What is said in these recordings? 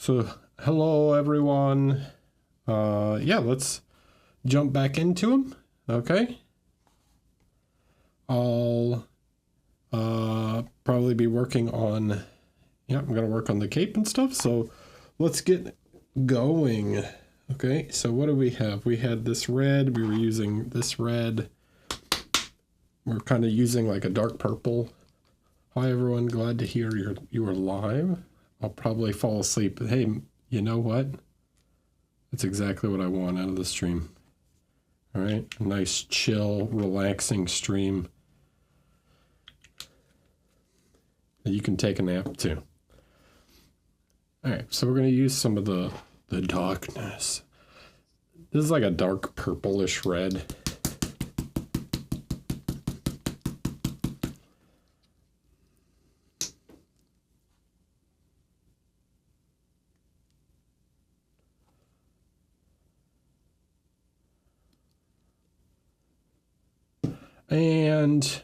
So, hello everyone. Yeah, let's jump back into them. Okay. I'll probably be working on, I'm going to work on the cape and stuff. So let's get going. Okay, so what do we have? We had this red. We were using this red. We're kind of using like a dark purple. Hi everyone, glad to hear you are live. I'll probably fall asleep, but hey, you know what? That's exactly what I want out of the stream. All right, a nice, chill, relaxing stream that you can take a nap too. All right, so we're going to use some of the darkness. This is like a dark purplish red. And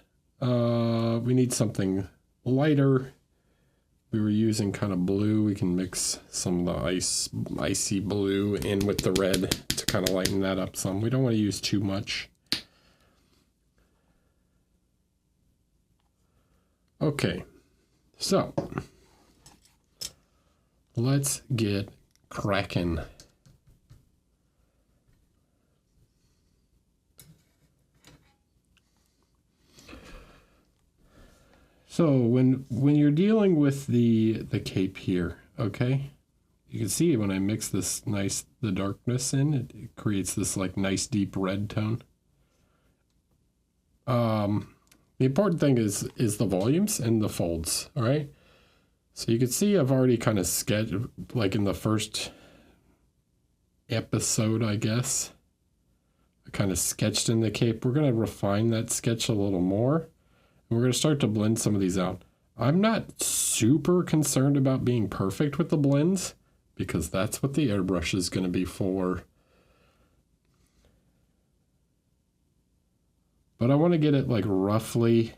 we need something lighter. We were using kind of blue. We can mix some of the icy blue in with the red to kind of lighten that up some. We don't want to use too much. Okay, so let's get cracking. So when you're dealing with the cape here, okay, you can see when I mix this the darkness in, it creates this like nice deep red tone. The important thing is the volumes and the folds, all right? So you can see I've already kind of sketched, like in the first episode, I guess, I kind of sketched in the cape. We're going to refine that sketch a little more. We're going to start to blend some of these out. I'm not super concerned about being perfect with the blends because that's what the airbrush is going to be for. But I want to get it like roughly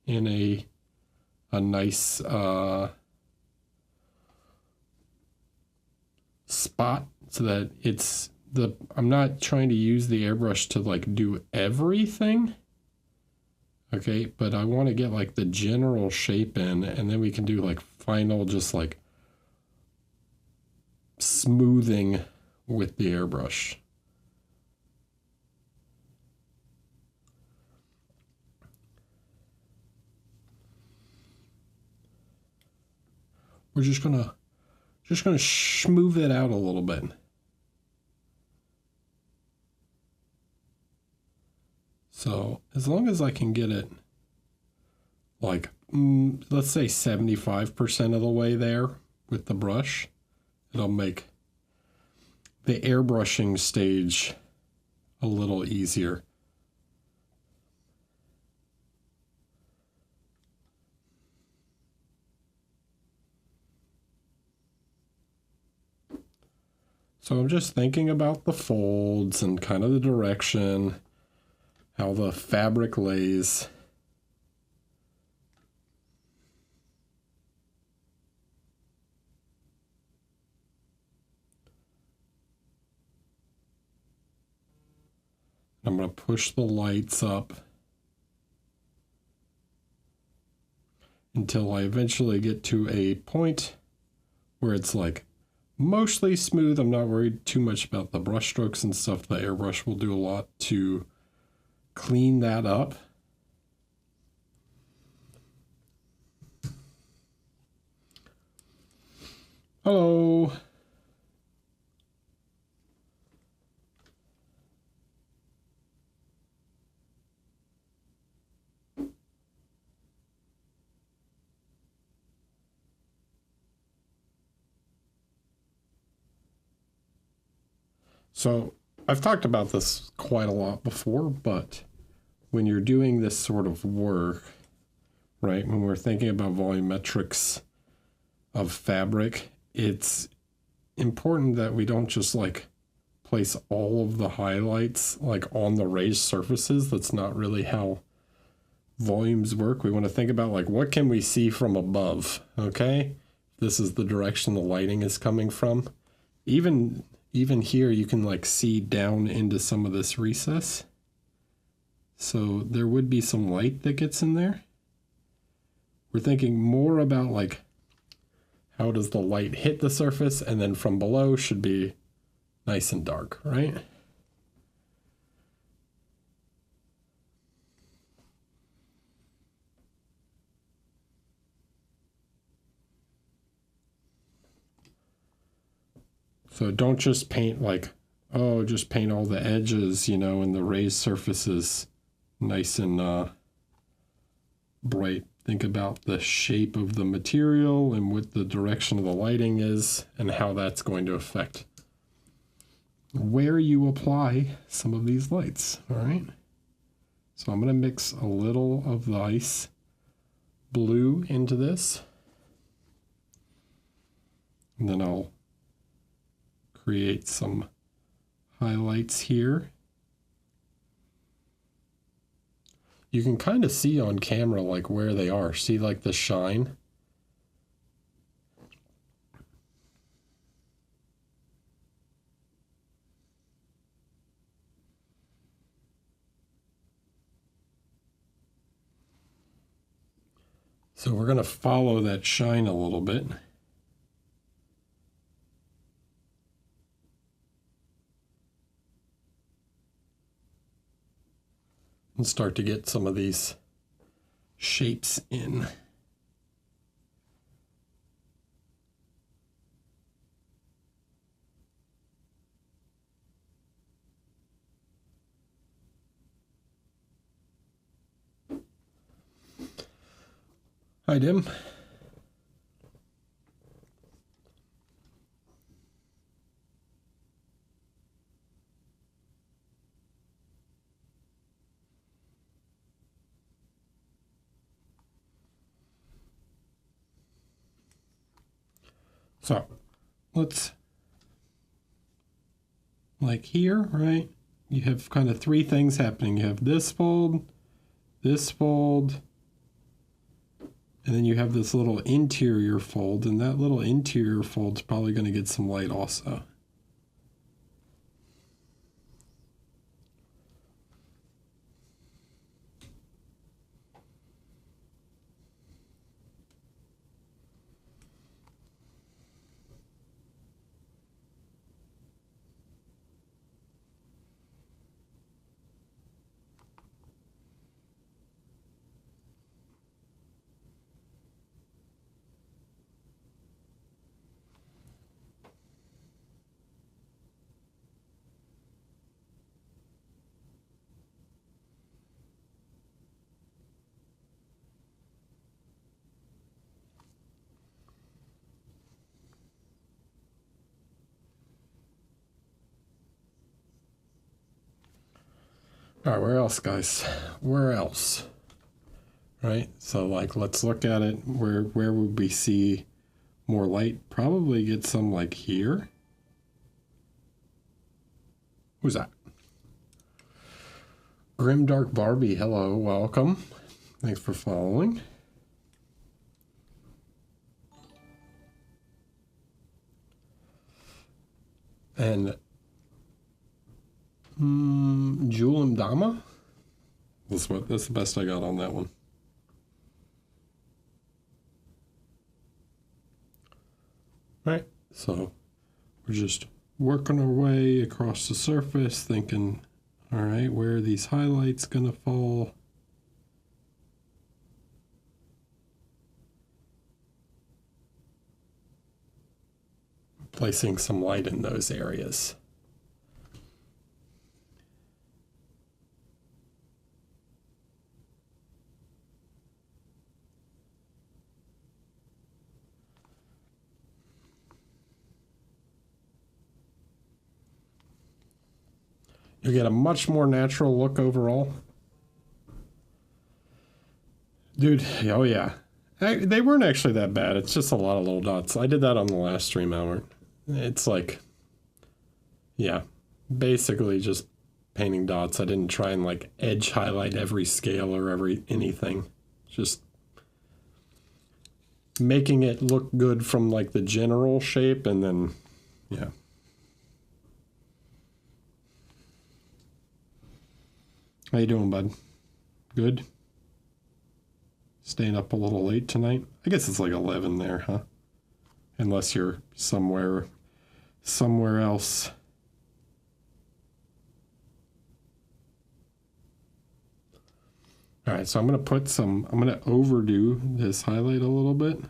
in a nice spot so that I'm not trying to use the airbrush to like do everything. Okay, but I want to get like the general shape in, and then we can do like final just like smoothing with the airbrush. We're just gonna smooth it out a little bit. So as long as I can get it like, let's say 75% of the way there with the brush, it'll make the airbrushing stage a little easier. So I'm just thinking about the folds and kind of the direction, how the fabric lays. I'm going to push the lights up until I eventually get to a point where it's like mostly smooth. I'm not worried too much about the brush strokes and stuff. The airbrush will do a lot to clean that up. Hello. So I've talked about this quite a lot before, but when you're doing this sort of work, right, when we're thinking about volumetrics of fabric, it's important that we don't just like place all of the highlights like on the raised surfaces. That's not really how volumes work. We want to think about like what can we see from above, okay? this is the direction the lighting is coming from. Even here, you can like see down into some of this recess. So there would be some light that gets in there. We're thinking more about like, how does the light hit the surface, and then from below should be nice and dark, right? So don't just paint like, oh, just paint all the edges, you know, and the raised surfaces nice and bright. Think about the shape of the material and what the direction of the lighting is and how that's going to affect where you apply some of these lights, all right? So I'm going to mix a little of the ice blue into this. And then I'll create some highlights here. You can kind of see on camera like where they are. See like the shine? So we're going to follow that shine a little bit. And start to get some of these shapes in. Hi, Dim. So let's, like here, right? You have kind of three things happening. You have this fold, and then you have this little interior fold, and that little interior fold's probably going to get some light also. All right, where else, guys? Where else? Right? So like, let's look at it. Where would we see more light? Probably get some like here. Who's that? Grimdark Barbie, hello, welcome. Thanks for following. And Julim Dama? That's the best I got on that one. All right, so we're just working our way across the surface, thinking, all right, where are these highlights gonna fall? Placing some light in those areas. You get a much more natural look overall. Dude, oh yeah. They weren't actually that bad. It's just a lot of little dots. I did that on the last stream hour. It's like, yeah, basically just painting dots. I didn't try and like edge highlight every scale or anything. Just making it look good from like the general shape, and then, yeah. How you doing, bud? Good? Staying up a little late tonight? I guess it's like 11 there, huh? Unless you're somewhere else. All right, so I'm going to overdo this highlight a little bit.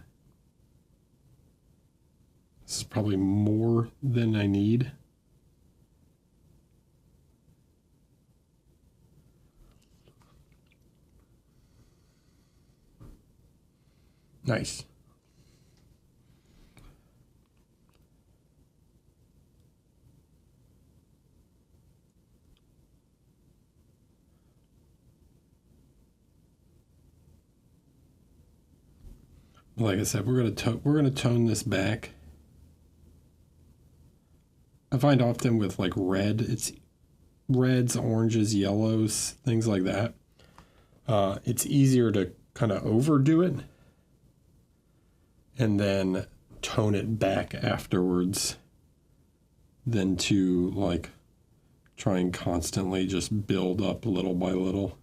This is probably more than I need. Nice. Like I said, we're gonna tone this back. I find often with like red, it's reds, oranges, yellows, things like that. It's easier to kind of overdo it and then tone it back afterwards than to like try and constantly just build up little by little.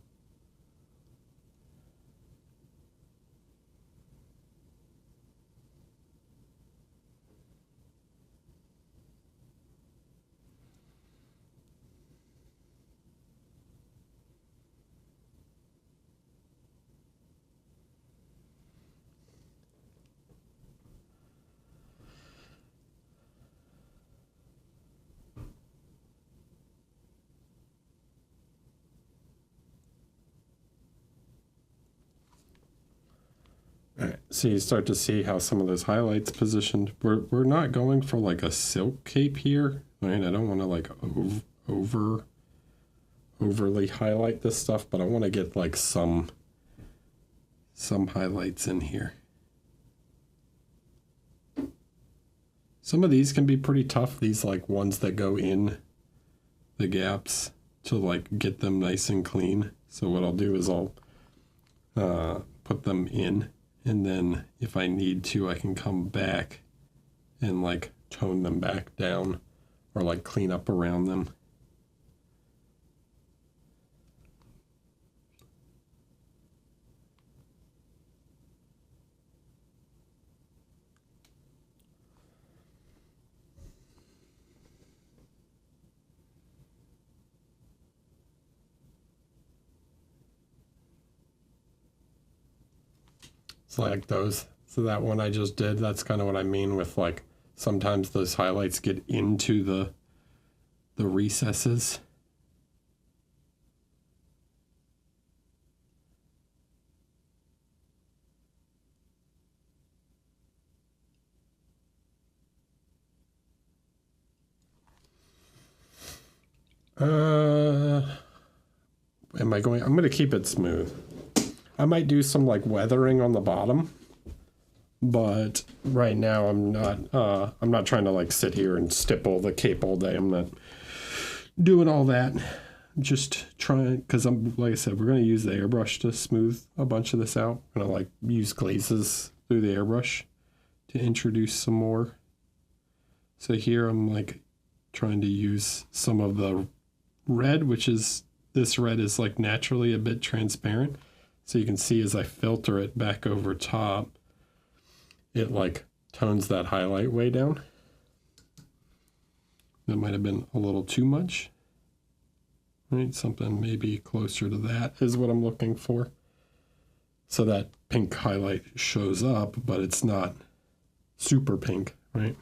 All right, so you start to see how some of those highlights positioned. We're not going for like a silk cape here, right? I don't want to like overly highlight this stuff, but I want to get like some highlights in here. Some of these can be pretty tough, these like ones that go in the gaps, to like get them nice and clean. So what I'll do is I'll put them in, and then if I need to, I can come back and like tone them back down or like clean up around them. It's like those. So that one I just did, that's kind of what I mean with like, sometimes those highlights get into the recesses. I'm going to keep it smooth. I might do some like weathering on the bottom, but right now I'm not trying to like sit here and stipple the cape all day. I'm not doing all that. Just trying, because like I said, we're going to use the airbrush to smooth a bunch of this out. I'm going to like use glazes through the airbrush to introduce some more. So here I'm like trying to use some of the red, which is, this red is like naturally a bit transparent. So you can see as I filter it back over top, it like tones that highlight way down. That might have been a little too much. Right, something maybe closer to that is what I'm looking for. So that pink highlight shows up, but it's not super pink, right?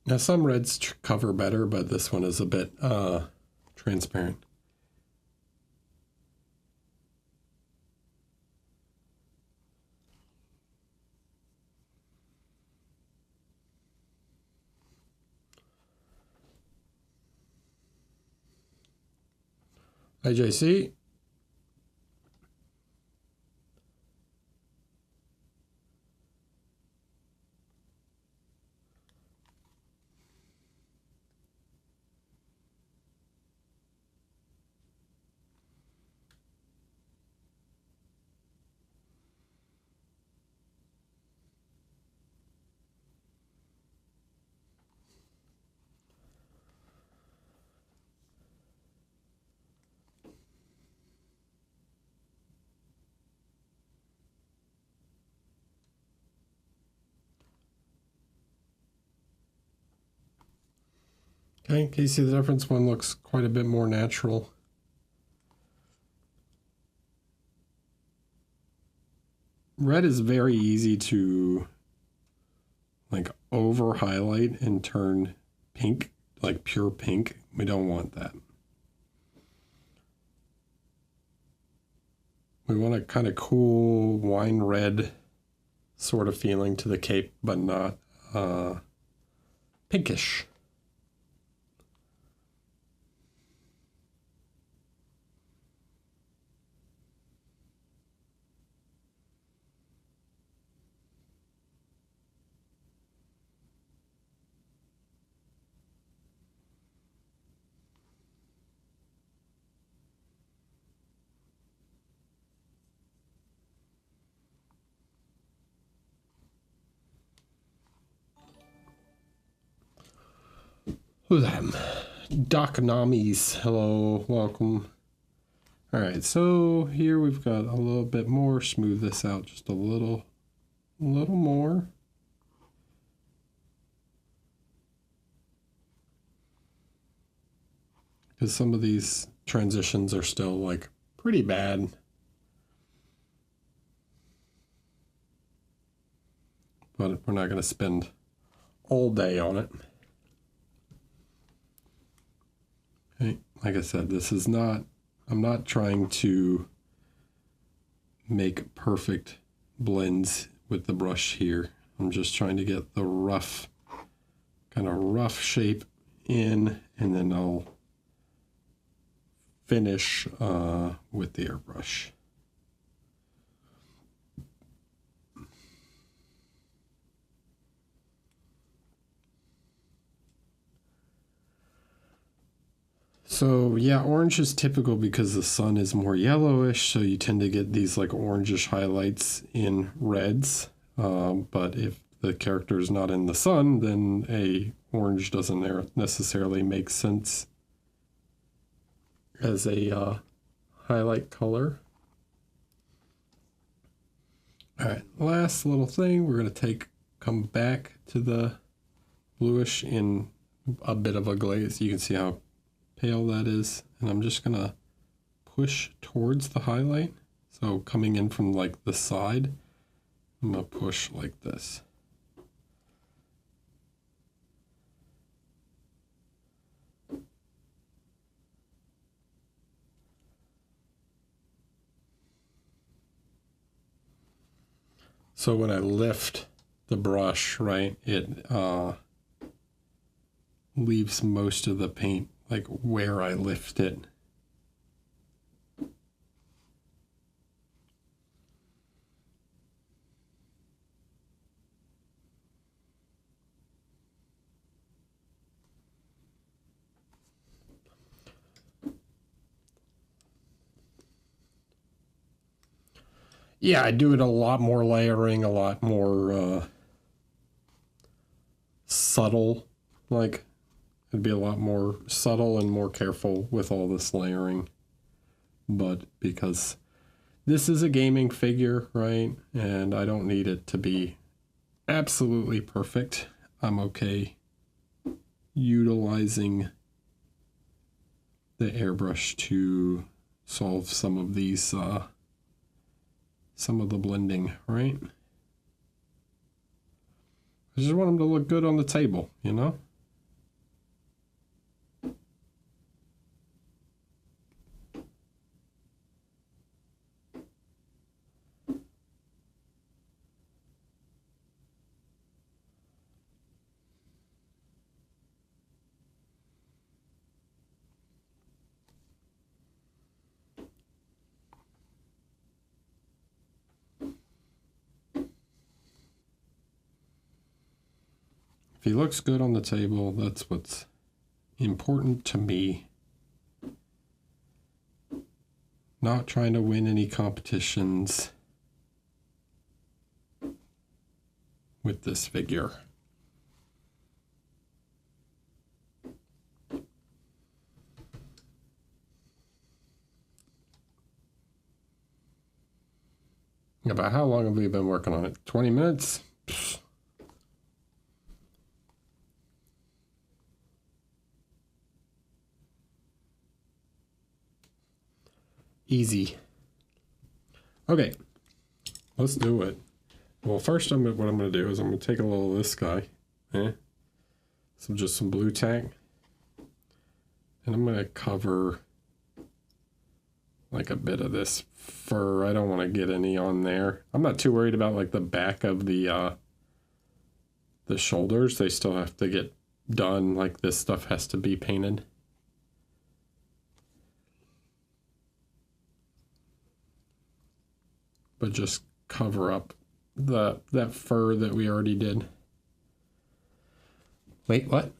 Now some reds cover better, but this one is a bit transparent. Hi, JC. Okay, can you see the difference? One looks quite a bit more natural. Red is very easy to like over highlight and turn pink, like pure pink. We don't want that. We want a kind of cool wine red sort of feeling to the cape, but not pinkish. Who's that? Doc Namis. Hello, welcome. All right, so here we've got a little bit more. Smooth this out just a little more. Because some of these transitions are still like pretty bad. But we're not going to spend all day on it. Okay, like I said, this is not, I'm not trying to make perfect blends with the brush here. I'm just trying to get the rough, kind of rough shape in, and then I'll finish with the airbrush. So yeah, orange is typical because the sun is more yellowish, so you tend to get these like orangish highlights in reds. But if the character is not in the sun, then a orange doesn't necessarily make sense as a highlight color. All right, last little thing, we're going to come back to the bluish in a bit of a glaze. You can see how pale that is, and I'm just gonna push towards the highlight. So coming in from like the side, I'm gonna push like this. So when I lift the brush, right, it leaves most of the paint like where I lift it. Yeah, I do it a lot more layering, a lot more subtle. Like, it'd be a lot more subtle and more careful with all this layering. But because this is a gaming figure, right? And I don't need it to be absolutely perfect. I'm okay utilizing the airbrush to solve some of these, some of the blending, right? I just want them to look good on the table, you know? If he looks good on the table, that's what's important to me. Not trying to win any competitions with this figure. About how long have we been working on it? 20 minutes? Pfft. Easy. Okay, let's do it. Well, first what I'm going to do is I'm going to take a little of this guy, some blue tack, and I'm going to cover like a bit of this fur. I don't want to get any on there. I'm not too worried about like the back of the shoulders. They still have to get done. Like this stuff has to be painted. But just cover up that fur that we already did. Wait, what?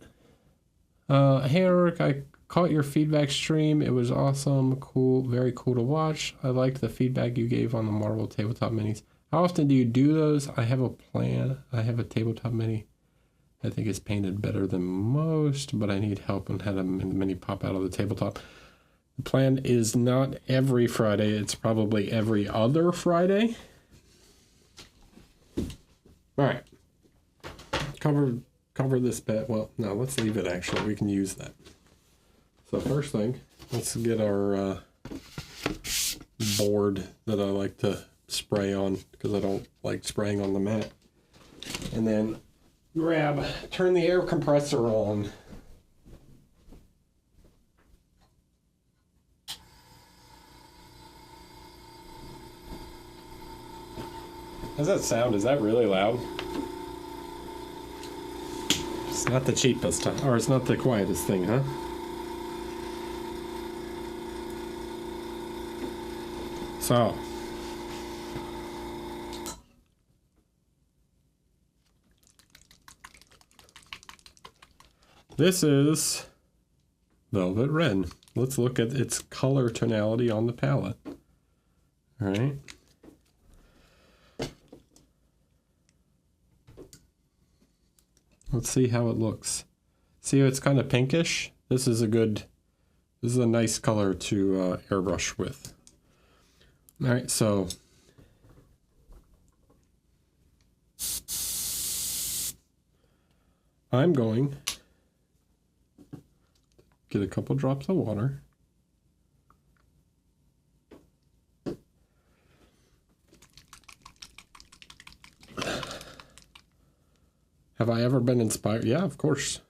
Hey Eric, I caught your feedback stream. It was awesome, cool, very cool to watch. I liked the feedback you gave on the Marvel tabletop minis. How often do you do those? I have a plan. I have a tabletop mini. I think it's painted better than most, but I need help and had a mini pop out of the tabletop. The plan is not every Friday. It's probably every other Friday. All right. Cover this bit. Well, no, let's leave it actually. We can use that. So first thing, let's get our board that I like to spray on because I don't like spraying on the mat. And then turn the air compressor on. How's that sound? Is that really loud? It's not the cheapest, or it's not the quietest thing, huh? So, this is Velvet Red. Let's look at its color tonality on the palette. All right. Let's see how it looks. See how it's kind of pinkish? This is a nice color to airbrush with. All right, so I'm going to get a couple drops of water. Have I ever been inspired? Yeah, of course.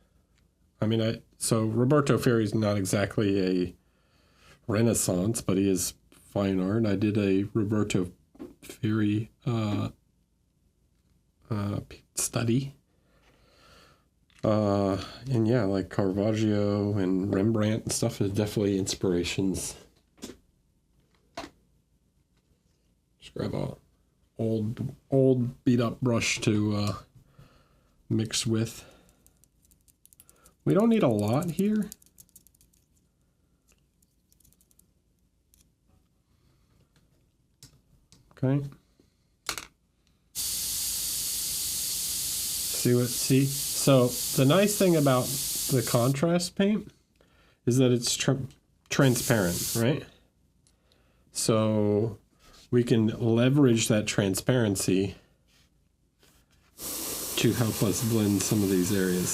I mean, so Roberto Ferri's not exactly a Renaissance, but he is fine art. I did a Roberto Ferri study. And yeah, like Caravaggio and Rembrandt and stuff is definitely inspirations. Just grab a old beat up brush to mix with. We don't need a lot here. Okay. See? So the nice thing about the contrast paint is that it's transparent, right? So we can leverage that transparency to help us blend some of these areas.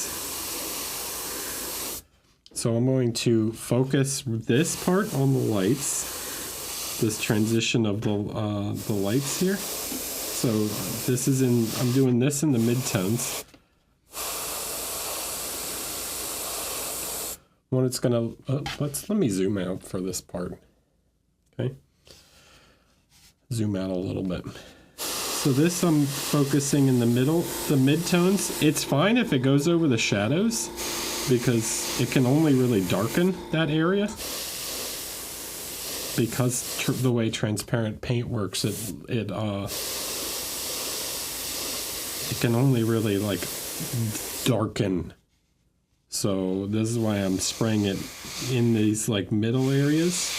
So I'm going to focus this part on the lights, this transition of the lights here. So this is I'm doing this in the midtones. When it's gonna, let me zoom out for this part. Okay. Zoom out a little bit. So this I'm focusing in the middle, the midtones. It's fine if it goes over the shadows because it can only really darken that area. Because the way transparent paint works, it can only really like darken. So this is why I'm spraying it in these like middle areas.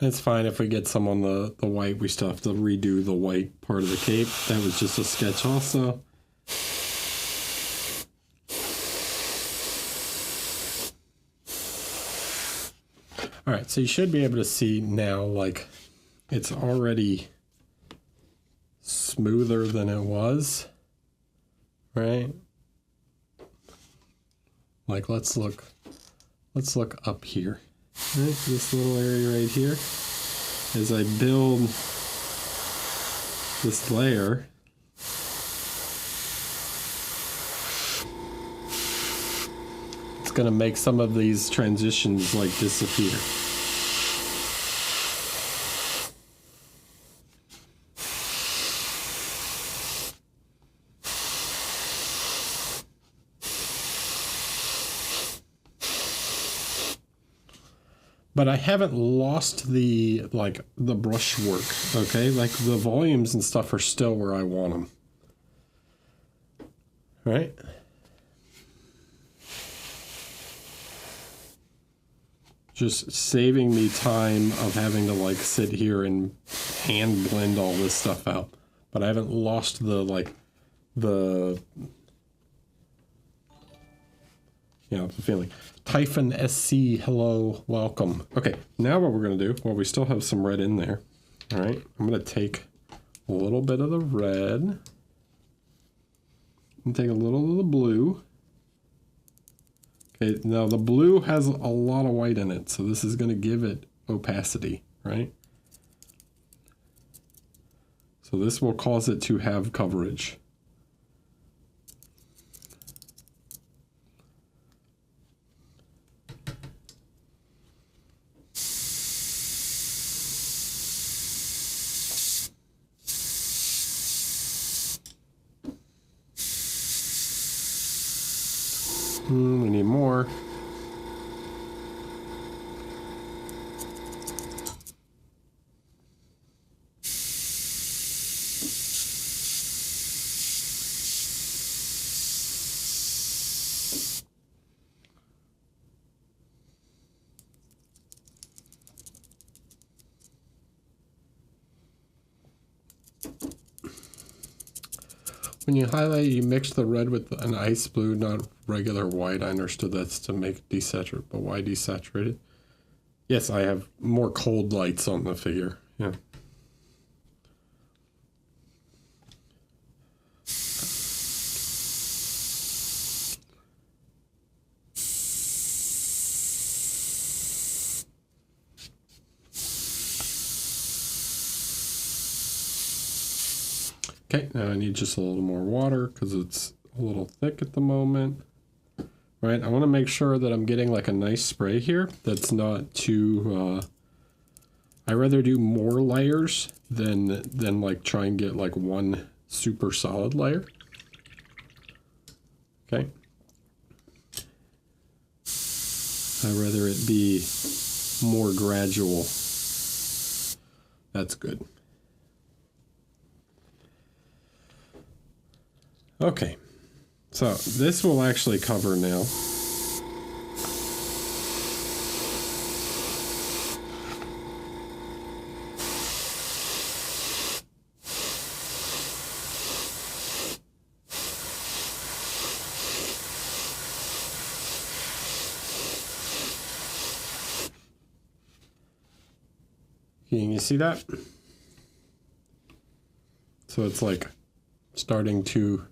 It's fine if we get some on the white. We still have to redo the white part of the cape. That was just a sketch also. All right, so you should be able to see now, like, it's already smoother than it was, right? Like, let's look up here. Right, this little area right here. As I build this layer, it's going to make some of these transitions like disappear. But I haven't lost the brush work, okay? Like the volumes and stuff are still where I want them. Right? Just saving me time of having to like sit here and hand blend all this stuff out. But I haven't lost the the feeling. Typhon SC, hello, welcome. Okay, now what we're going to do, well, we still have some red in there. All right, I'm going to take a little bit of the red and take a little of the blue. Okay, now the blue has a lot of white in it, so this is going to give it opacity, right? So this will cause it to have coverage. We need more. When you highlight, you mix the red with an ice blue, not regular white. I understood that's to make desaturated, but why desaturated? Yes, I have more cold lights on the figure. Yeah. Okay, now I need just a little more water because it's a little thick at the moment. Right, I want to make sure that I'm getting like a nice spray here that's not too, I rather do more layers than like try and get like one super solid layer. Okay. I'd rather it be more gradual. That's good. Okay, so this will actually cover now. Can you see that? So it's like starting to,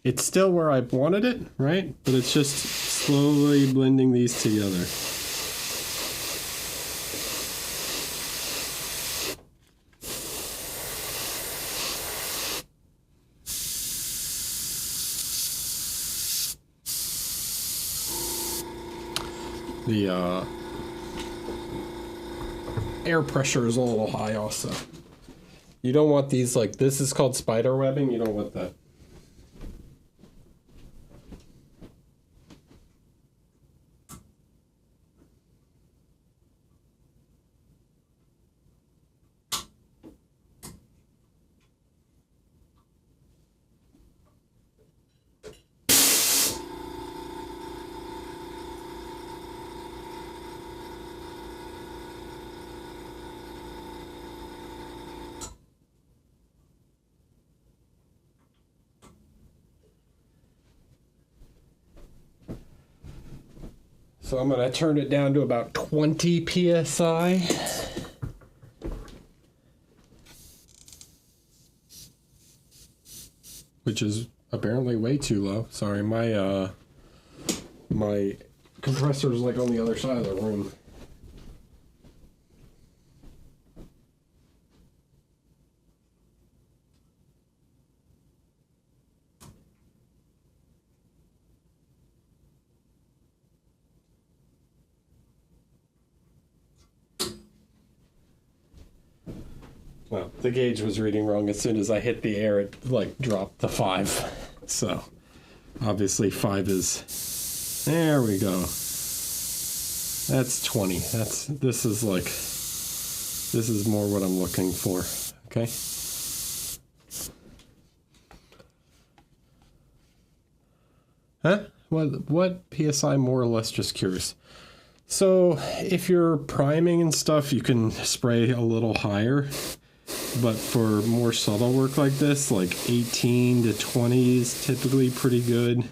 it's still where I wanted it, right? But it's just slowly blending these together. The air pressure is a little high also. You don't want these, like, this is called spider webbing. You don't want that. So I'm going to turn it down to about 20 psi. Which is apparently way too low. Sorry, my my compressor is like on the other side of the room. Well, the gauge was reading wrong. As soon as I hit the air, it like dropped to 5. So obviously 5 is, there we go. That's 20. This is more what I'm looking for. Okay. Huh? What PSI, more or less? Just curious. So if you're priming and stuff, you can spray a little higher. But for more subtle work like this, like 18 to 20 is typically pretty good.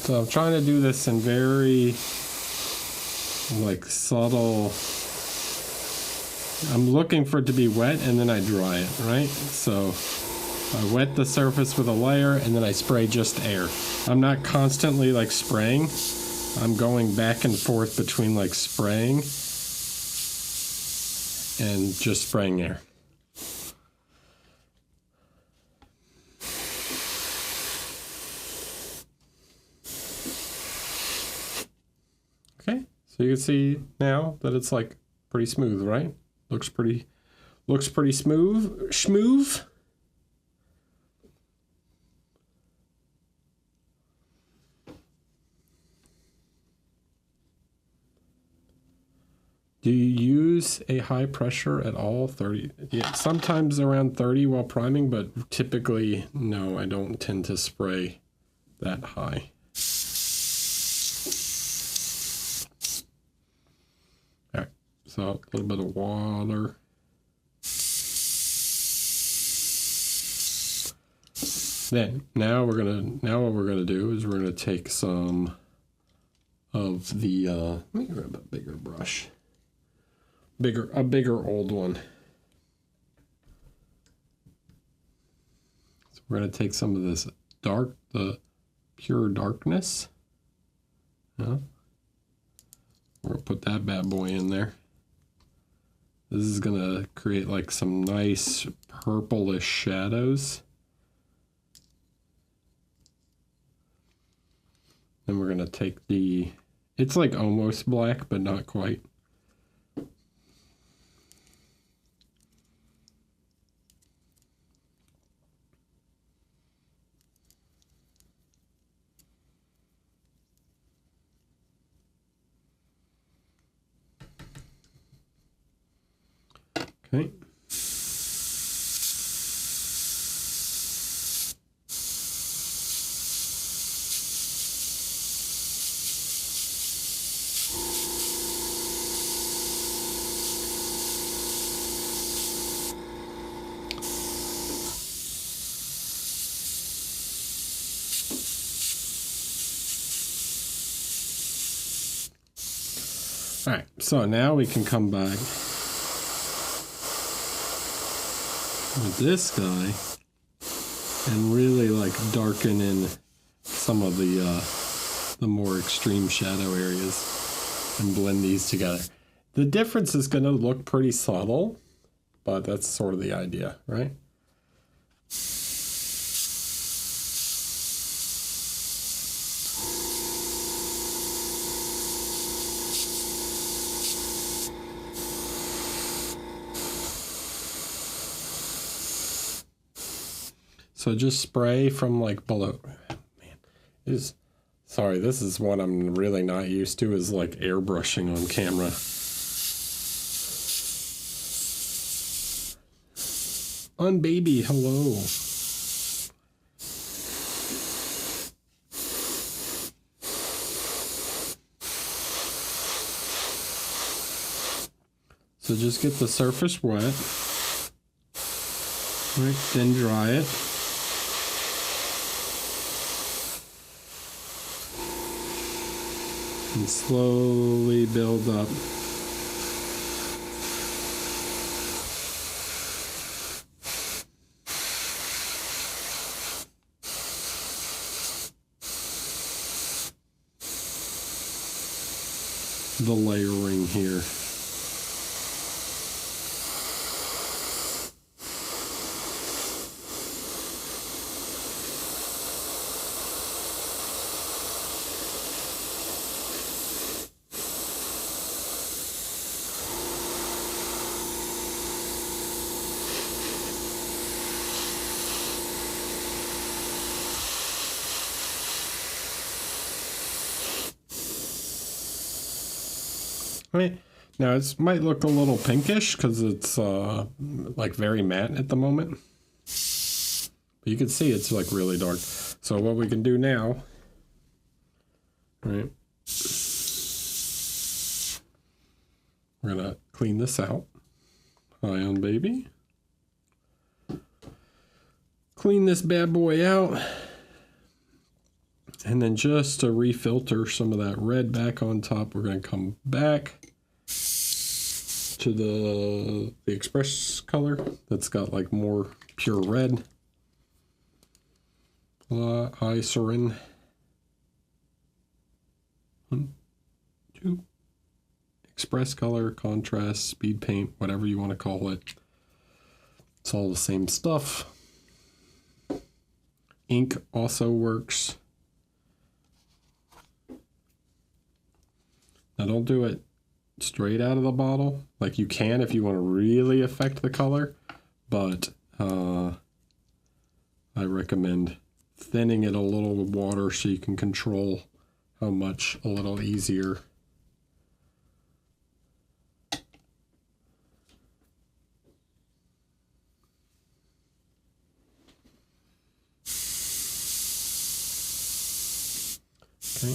So I'm trying to do this in very like subtle. I'm looking for it to be wet and then I dry it, right? So I wet the surface with a layer and then I spray just air. I'm not constantly like spraying. I'm going back and forth between like spraying and just spraying air. Okay, so you can see now that it's like pretty smooth, right? Looks pretty smooth. Schmoove. Do you use a high pressure at all? 30? Yeah, sometimes around 30 while priming, but typically no, I don't tend to spray that high. All right, so a little bit of water. Then now what we're gonna do is we're gonna take some of the let me grab a bigger brush. A bigger old one. So we're going to take some of this the pure darkness. Yeah. We're going to put that bad boy in there. This is going to create like some nice purplish shadows. Then we're going to take it's like almost black, but not quite. Okay. All right, so now we can come back with this guy and really like darken in some of the more extreme shadow areas and blend these together. The difference is going to look pretty subtle, but that's sort of the idea, right? So just spray from like below. Man, sorry, this is what I'm really not used to, is like airbrushing on camera. Unbaby, hello. So just get the surface wet, right, then dry it. And slowly build up. The layering here. Right. Now it might look a little pinkish because it's like very matte at the moment. But you can see it's like really dark. So what we can do now, right? We're gonna clean this out. Ion baby. Clean this bad boy out. And then just to refilter some of that red back on top, we're going to come back to the Express color that's got like more pure red. Isorin. 1, 2. Express color, contrast, speed paint, whatever you want to call it. It's all the same stuff. Ink also works. Now don't do it straight out of the bottle. Like you can if you want to really affect the color, but I recommend thinning it a little with water so you can control how much a little easier. Okay.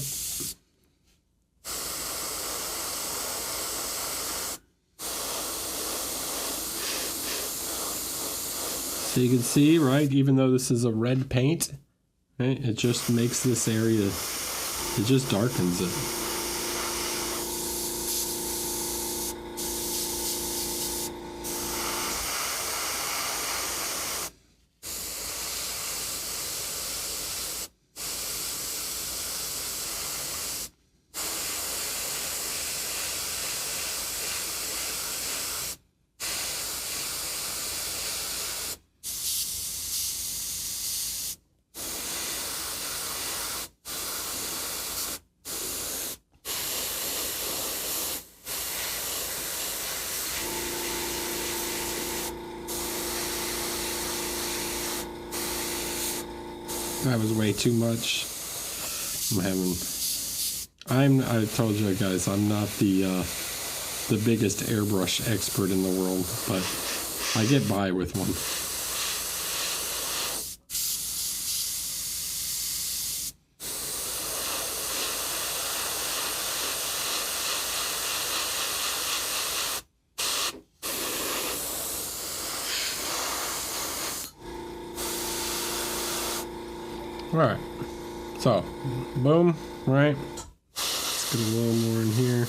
So you can see, right, even though this is a red paint, right, it just makes this area, it just darkens it. That was way too much. I told you guys, I'm not the biggest airbrush expert in the world, but I get by with one. All right, so boom, right? Let's get a little more in here.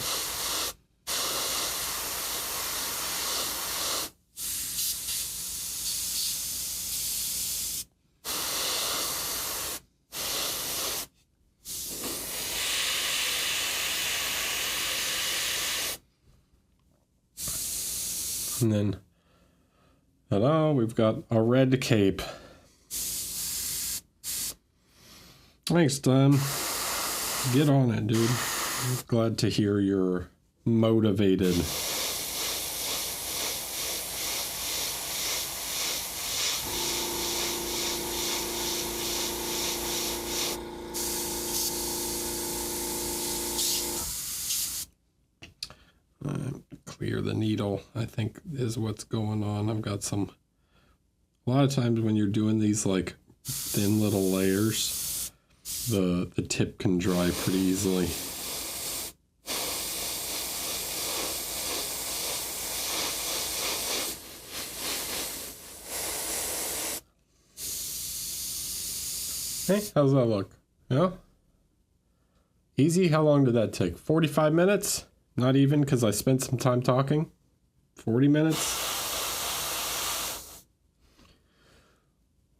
And then, ta-da, we've got a red cape. Thanks, Don. Get on it, dude. I'm glad to hear you're motivated. or the needle, I think, is what's going on. I've got some, a lot of times when you're doing these like thin little layers, the tip can dry pretty easily. Hey, how's that look? Yeah? Easy? How long did that take? 45 minutes? Not even, because I spent some time talking? 40 minutes?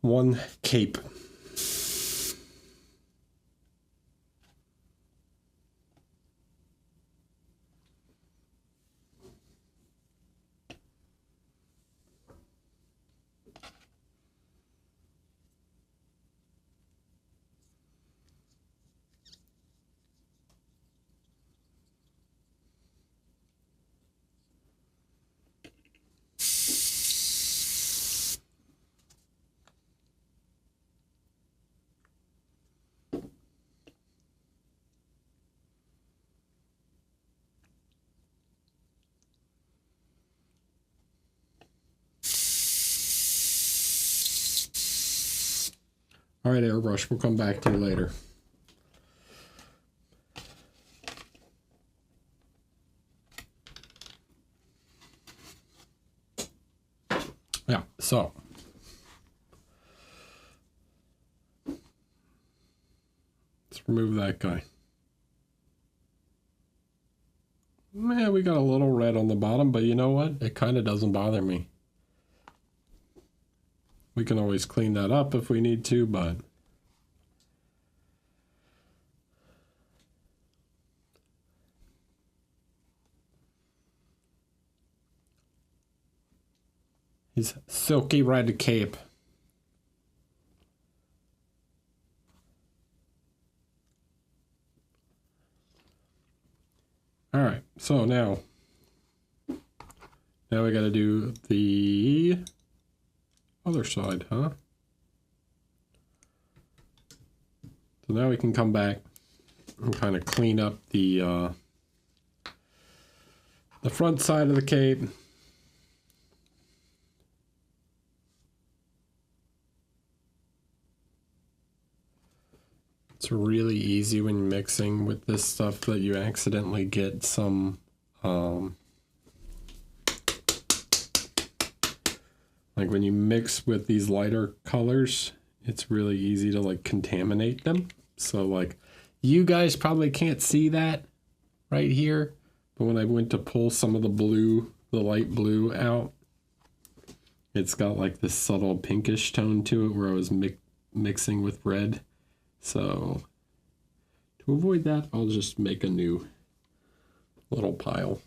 One cape. All right, Airbrush, we'll come back to you later. Yeah, so. Let's remove that guy. Yeah, we got a little red on the bottom, but you know what? It kind of doesn't bother me. We can always clean that up if we need to, but his silky red cape. All right, so now we got to do the other side, huh? So now we can come back and kind of clean up the front side of the cape. It's really easy when you're mixing with this stuff that you accidentally get some like when you mix with these lighter colors, it's really easy to like contaminate them. So like you guys probably can't see that right here, but when I went to pull some of the blue, the light blue out, it's got like this subtle pinkish tone to it where I was mixing with red. So to avoid that, I'll just make a new little pile.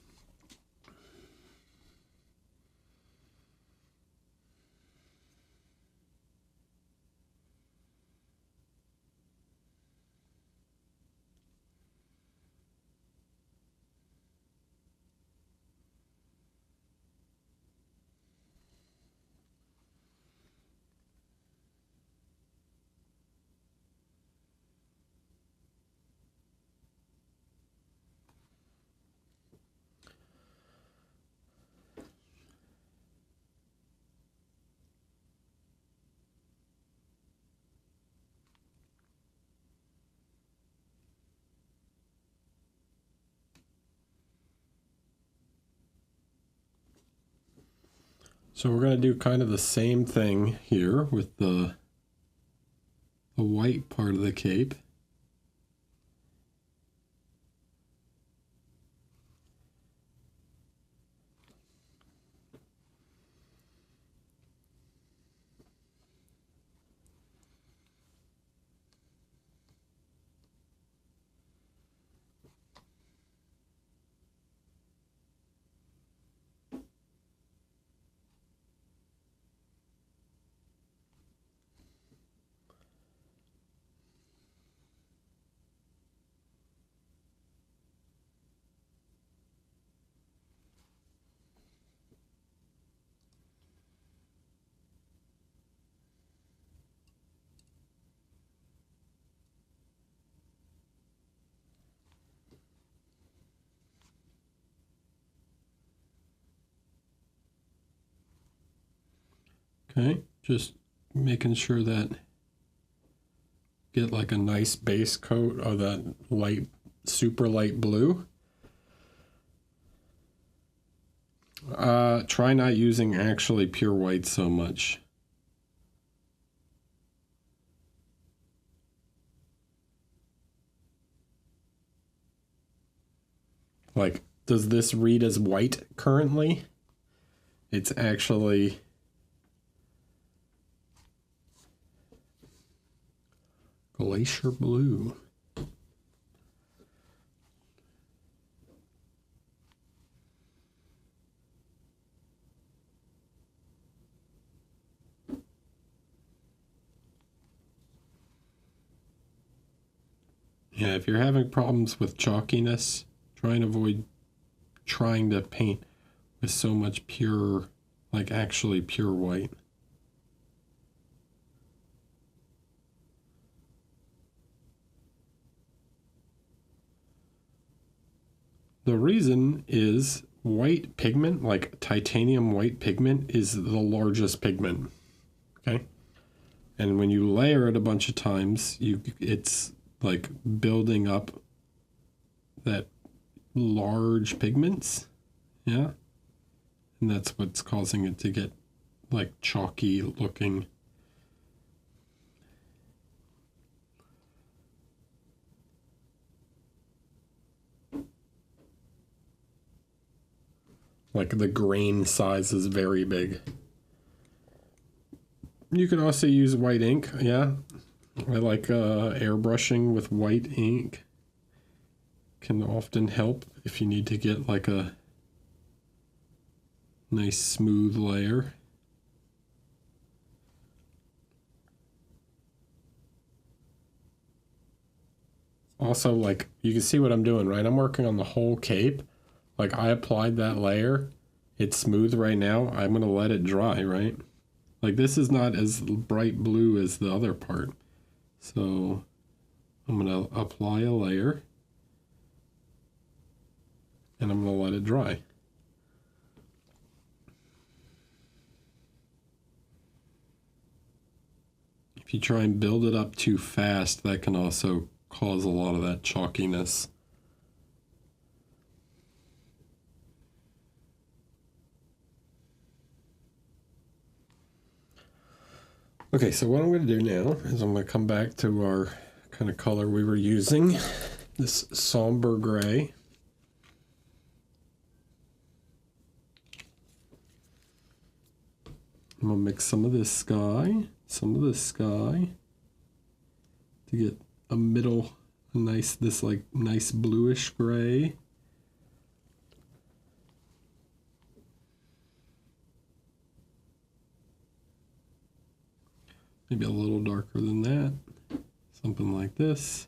So we're going to do kind of the same thing here with the white part of the cape. Okay, just making sure that get like a nice base coat of that light, super light blue. Try not using actually pure white so much. Like, does this read as white currently? It's actually glacier blue. Yeah, if you're having problems with chalkiness, try and avoid trying to paint with so much pure, like actually pure white. The reason is white pigment, like titanium white pigment, is the largest pigment. Okay? And when you layer it a bunch of times, it's like building up that large pigments. Yeah. And that's what's causing it to get like chalky looking. Like the grain size is very big. You can also use white ink. Yeah. I like airbrushing with white ink. Can often help if you need to get like a nice smooth layer. Also, like, you can see what I'm doing, right? I'm working on the whole cape. Like, I applied that layer. It's smooth right now. I'm going to let it dry, right? Like, this is not as bright blue as the other part. So, I'm going to apply a layer. And I'm going to let it dry. If you try and build it up too fast, that can also cause a lot of that chalkiness. Okay, so what I'm going to do now is I'm going to come back to our kind of color we were using, this somber gray. I'm going to mix some of this sky to get a middle, this like nice bluish gray. Maybe a little darker than that, something like this.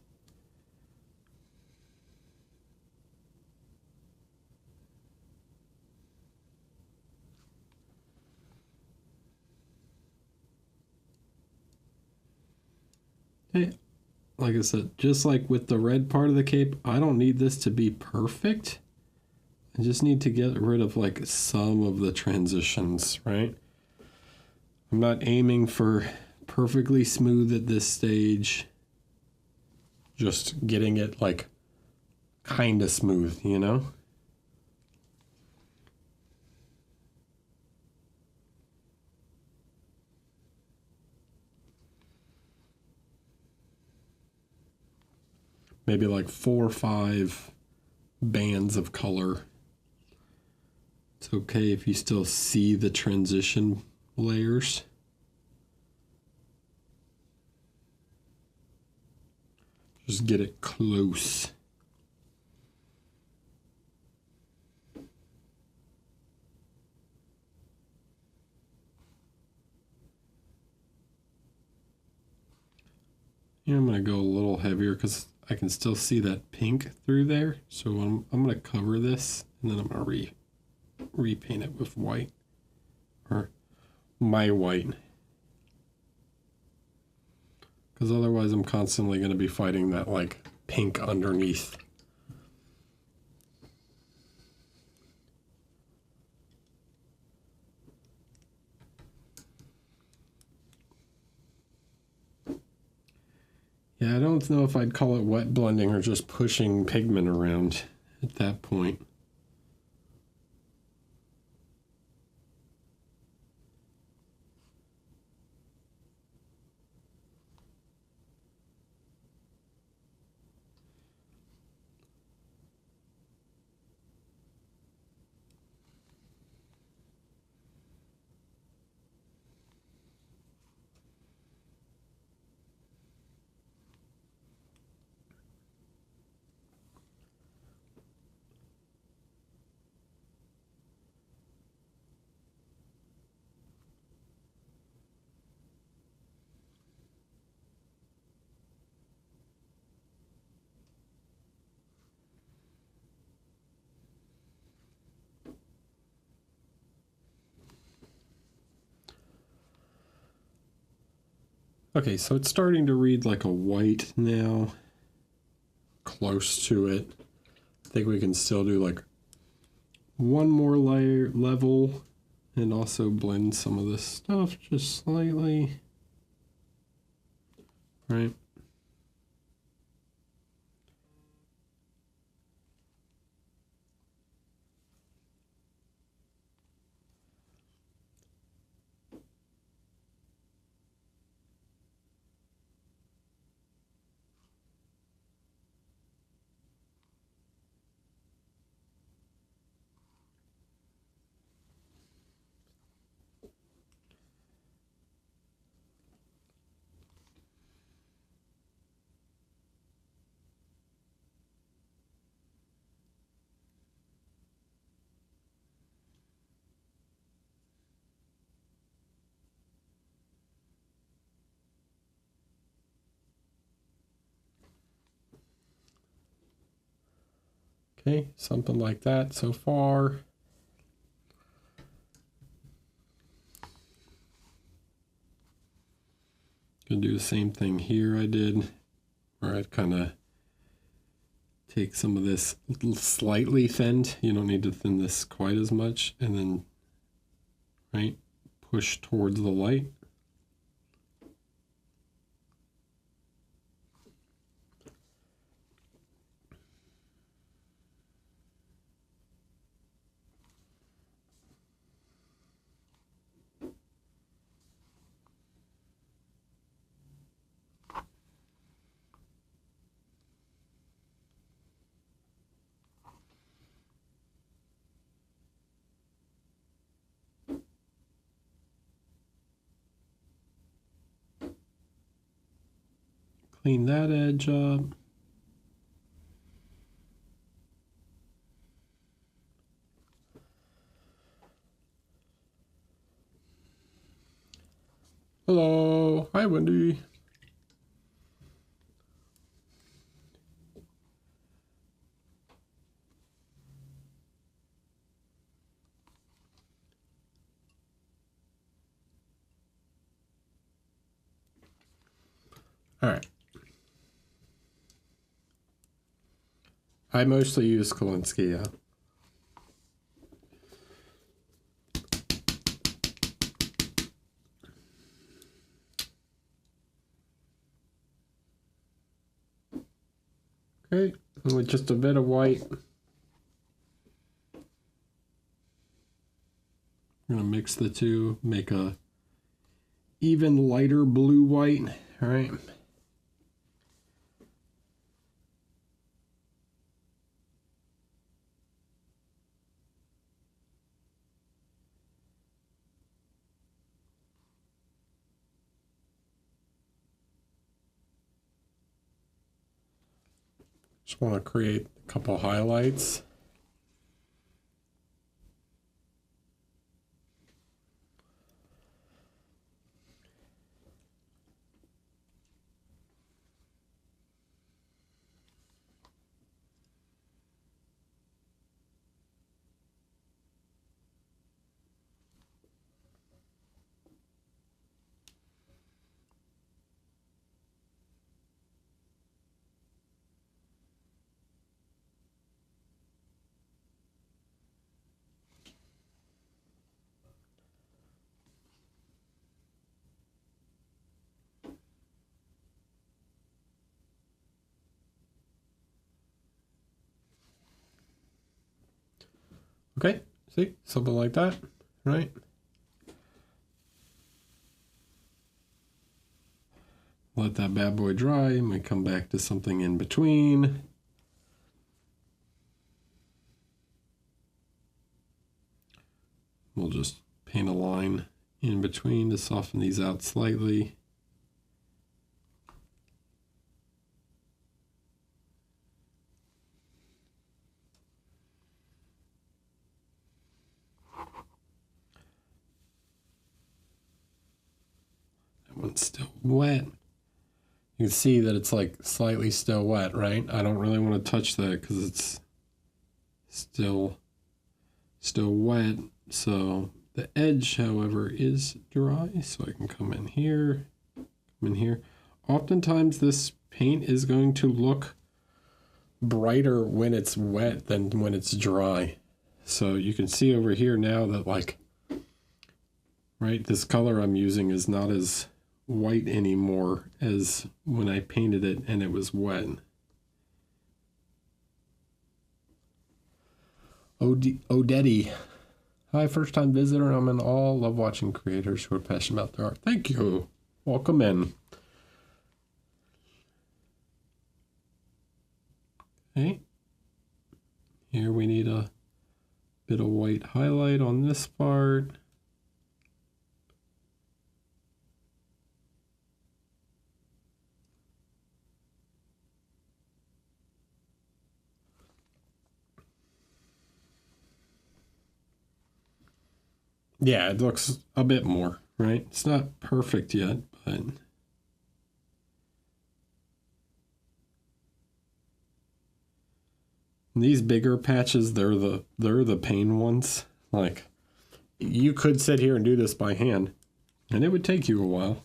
Okay, like I said, just like with the red part of the cape, I don't need this to be perfect. I just need to get rid of like some of the transitions, right? I'm not aiming for perfectly smooth at this stage. Just getting it like kind of smooth, you know? Maybe like 4 or 5 bands of color. It's okay if you still see the transition layers. Just get it close. Yeah, I'm going to go a little heavier because I can still see that pink through there. So I'm going to cover this and then I'm going to repaint it with white, or my white. Because otherwise I'm constantly going to be fighting that like pink underneath. Yeah, I don't know if I'd call it wet blending or just pushing pigment around at that point. Okay, so it's starting to read like a white now, close to it. I think we can still do like one more layer level and also blend some of this stuff just slightly, right? Okay, something like that so far. Gonna do the same thing here I did, where I'd kind of take some of this slightly thinned. You don't need to thin this quite as much, and then, right, push towards the light. Clean that edge up. Hello, hi Wendy. All right. I mostly use Kolinsky, yeah. Okay, and with just a bit of white, I'm gonna mix the two, make a even lighter blue-white, all right? Just want to create a couple highlights. Okay, see, something like that, right? Let that bad boy dry, and we come back to something in between. We'll just paint a line in between to soften these out slightly. That one's still wet. You can see that it's like slightly still wet, right? I don't really want to touch that because it's still wet. So the edge, however, is dry. So I can come in here, Oftentimes this paint is going to look brighter when it's wet than when it's dry. So you can see over here now that, like, right, this color I'm using is not as white anymore as when I painted it and it was wet. Odette. Hi, first time visitor. I'm in awe. Love watching creators who are passionate about their art. Thank you. Welcome in. Okay. Here we need a bit of white highlight on this part. Yeah, it looks a bit more, right? It's not perfect yet, but these bigger patches, they're the pain ones. Like, you could sit here and do this by hand, and it would take you a while.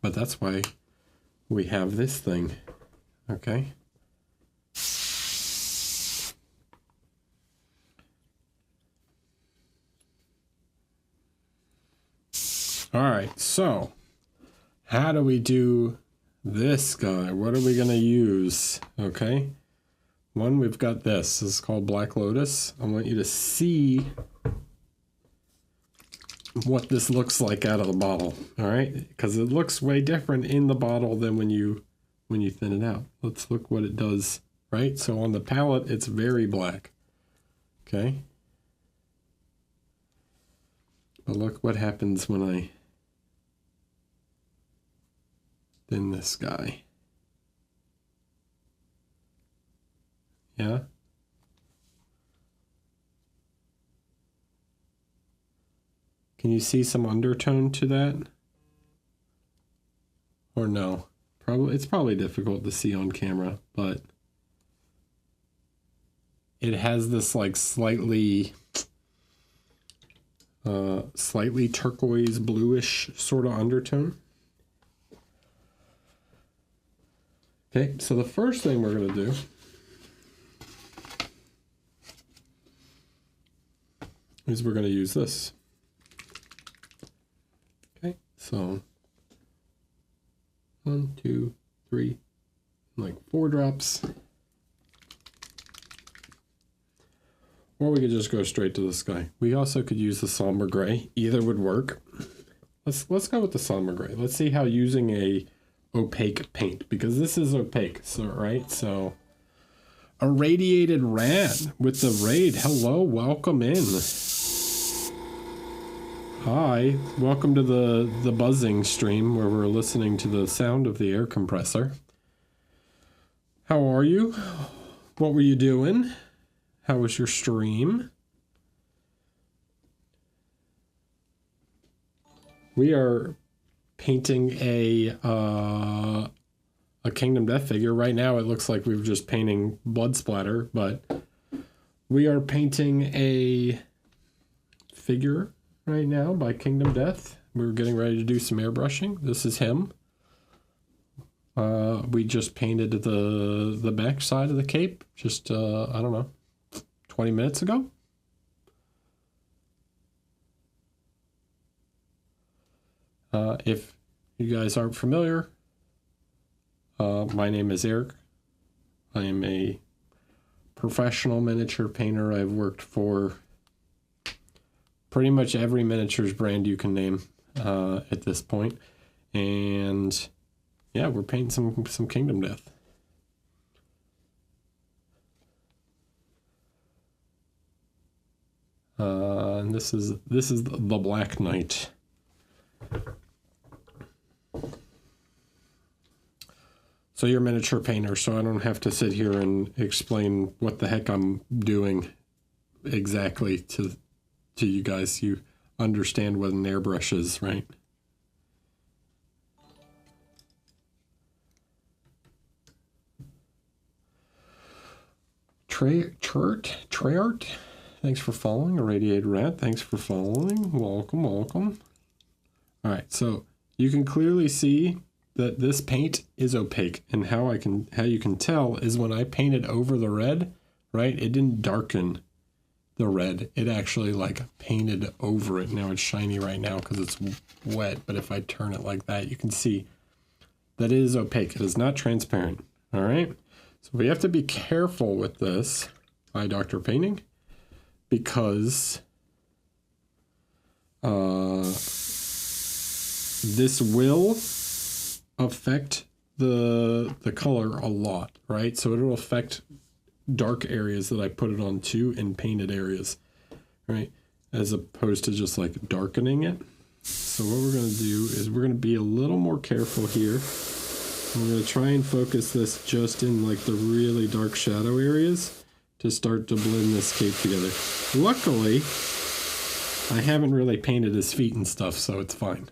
But that's why we have this thing, okay? All right, so how do we do this guy? What are we going to use? Okay, one, we've got this. This is called Black Lotus. I want you to see what this looks like out of the bottle. All right, because it looks way different in the bottle than when you thin it out. Let's look what it does, right? So on the palette, it's very black. Okay, but look what happens when I than this guy. Yeah. Can you see some undertone to that? Or no? It's probably difficult to see on camera, but it has this like slightly turquoise bluish sort of undertone. Okay, so the first thing we're going to do is we're going to use this. Okay, so 1, 2, 3, like 4 drops. Or we could just go straight to the sky. We also could use the somber gray. Either would work. Let's go with the somber gray. Let's see how using a opaque paint, because this is opaque, so right? So irradiated rat with the raid. Hello, welcome in. Hi, welcome to the buzzing stream where we're listening to the sound of the air compressor. How are you? What were you doing? How was your stream? We are painting a Kingdom Death figure. Right now it looks like we're just painting blood splatter, but we are painting a figure right now by Kingdom Death. We're getting ready to do some airbrushing. This is him. We just painted the back side of the cape just, I don't know, 20 minutes ago. If you guys aren't familiar, my name is Eric. I am a professional miniature painter. I've worked for pretty much every miniatures brand you can name at this point. And yeah, we're painting some Kingdom Death. And this is the Black Knight. So you're a miniature painter, so I don't have to sit here and explain what the heck I'm doing exactly to you guys. You understand what an airbrush is, right? Treyart, thanks for following. Irradiated Rat, thanks for following. Welcome, welcome. All right, so you can clearly see that this paint is opaque, and how you can tell is when I painted over the red, right? It didn't darken the red. It actually like painted over it. Now it's shiny right now because it's wet, but if I turn it like that, you can see that it is opaque. It is not transparent. All right. So we have to be careful with this eye doctor painting because this will affect the color a lot, right? So it'll affect dark areas that I put it on too and painted areas, right? As opposed to just like darkening it. So what we're going to do is we're going to be a little more careful here. I'm going to try and focus this just in like the really dark shadow areas to start to blend this cape together. Luckily, I haven't really painted his feet and stuff, so it's fine.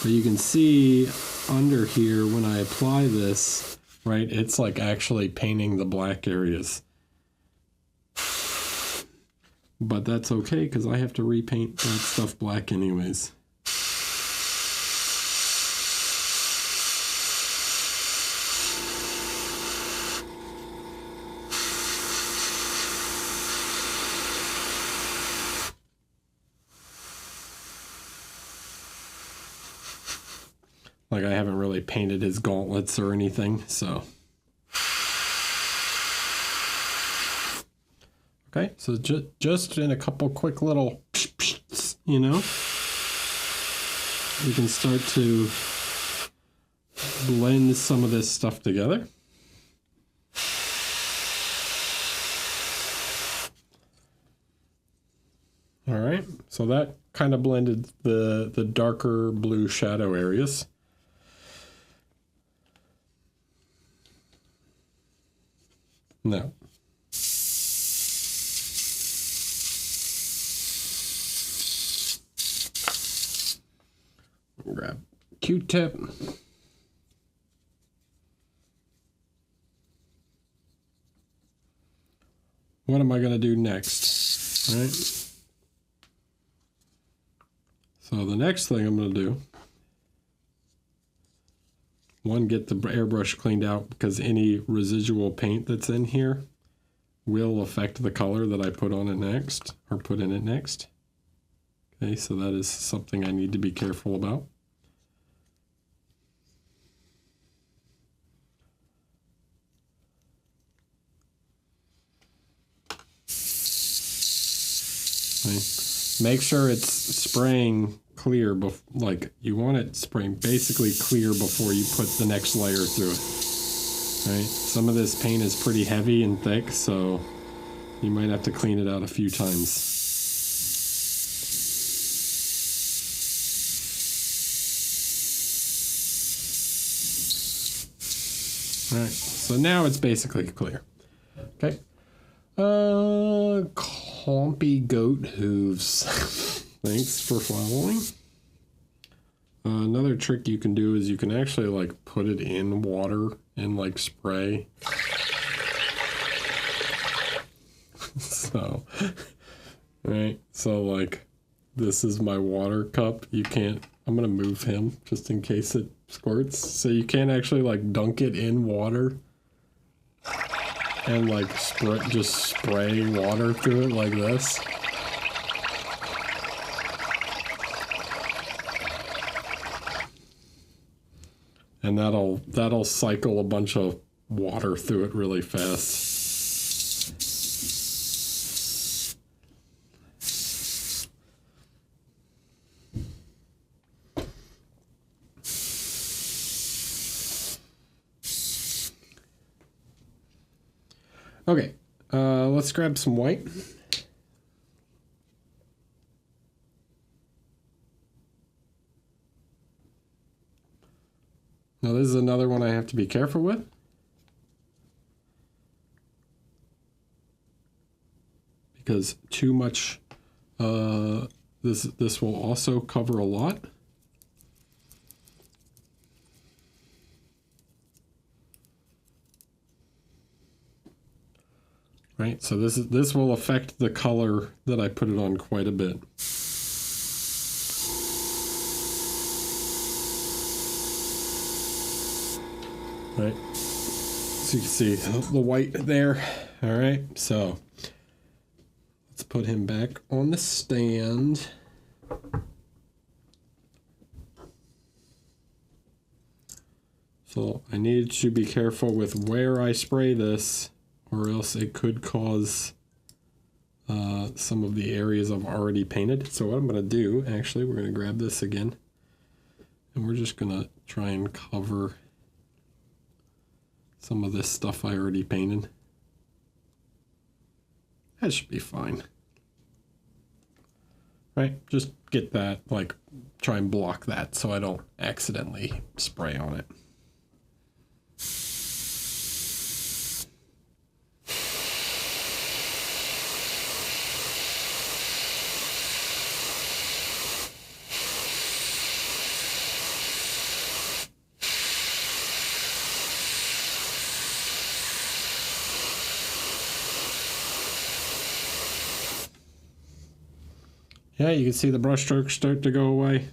But you can see under here when I apply this, right, it's like actually painting the black areas. But that's okay because I have to repaint that stuff black anyways. Like I haven't really painted his gauntlets or anything, so. Okay, so just in a couple quick little, you know, we can start to blend some of this stuff together. All right, so that kind of blended the darker blue shadow areas. No. Grab Q-tip. What am I going to do next? All right. So the next thing I'm going to do, one, get the airbrush cleaned out because any residual paint that's in here will affect the color that I put on it next, or put in it next. Okay, so that is something I need to be careful about. Okay. Make sure it's spraying clear, like you want it spraying basically clear before you put the next layer through it. Right? Some of this paint is pretty heavy and thick, so you might have to clean it out a few times. All right, so now it's basically clear. Okay. Clumpy goat hooves. Thanks for following. Another trick you can do is you can actually like put it in water and like spray. So, right. So like, this is my water cup. You can't, I'm going to move him just in case it squirts. So you can't actually like dunk it in water and like spray water through it like this. and that'll cycle a bunch of water through it really fast. Okay, let's grab some white. Now this is another one I have to be careful with. Because too much, this will also cover a lot. Right, so this will affect the color that I put it on quite a bit. Right, so you can see the white there. All right, so let's put him back on the stand. So I need to be careful with where I spray this, or else it could cause some of the areas I've already painted. So what I'm going to do, actually, we're going to grab this again, and we're just going to try and cover some of this stuff I already painted. That should be fine. Right? Just get that, like, try and block that so I don't accidentally spray on it. Yeah, you can see the brush strokes start to go away.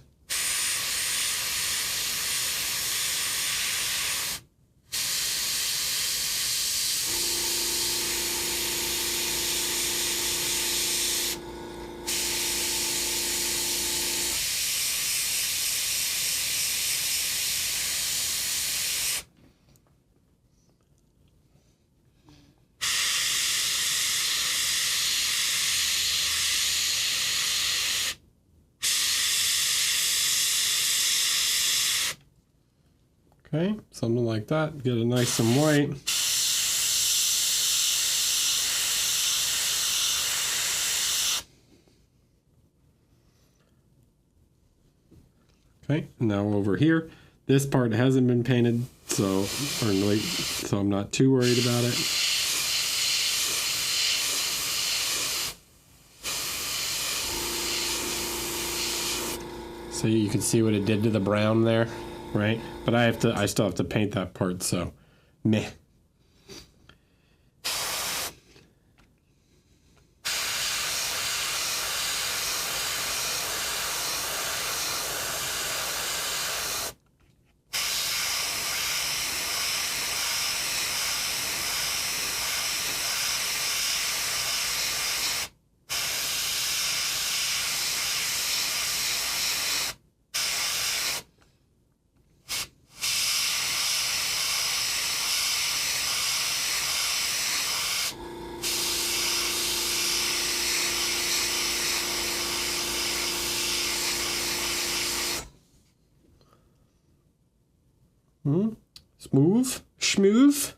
Okay, something like that. Get it nice and white. Okay, now over here, this part hasn't been painted, so I'm not too worried about it. So you can see what it did to the brown there. Right, but I still have to paint that part, so meh. Smooth, schmooth.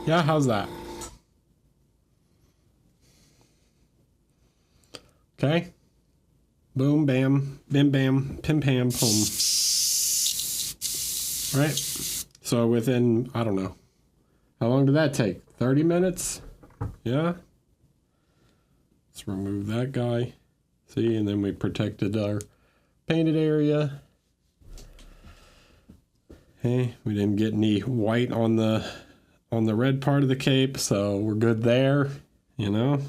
Yeah, how's that? Okay. Boom, bam, bim, bam, pim, pam, pum. All right. So within, I don't know. How long did that take? 30 minutes? Yeah. It's remove that guy. See, and then we protected our painted area. Okay, we didn't get any white on the red part of the cape, so we're good there, you know.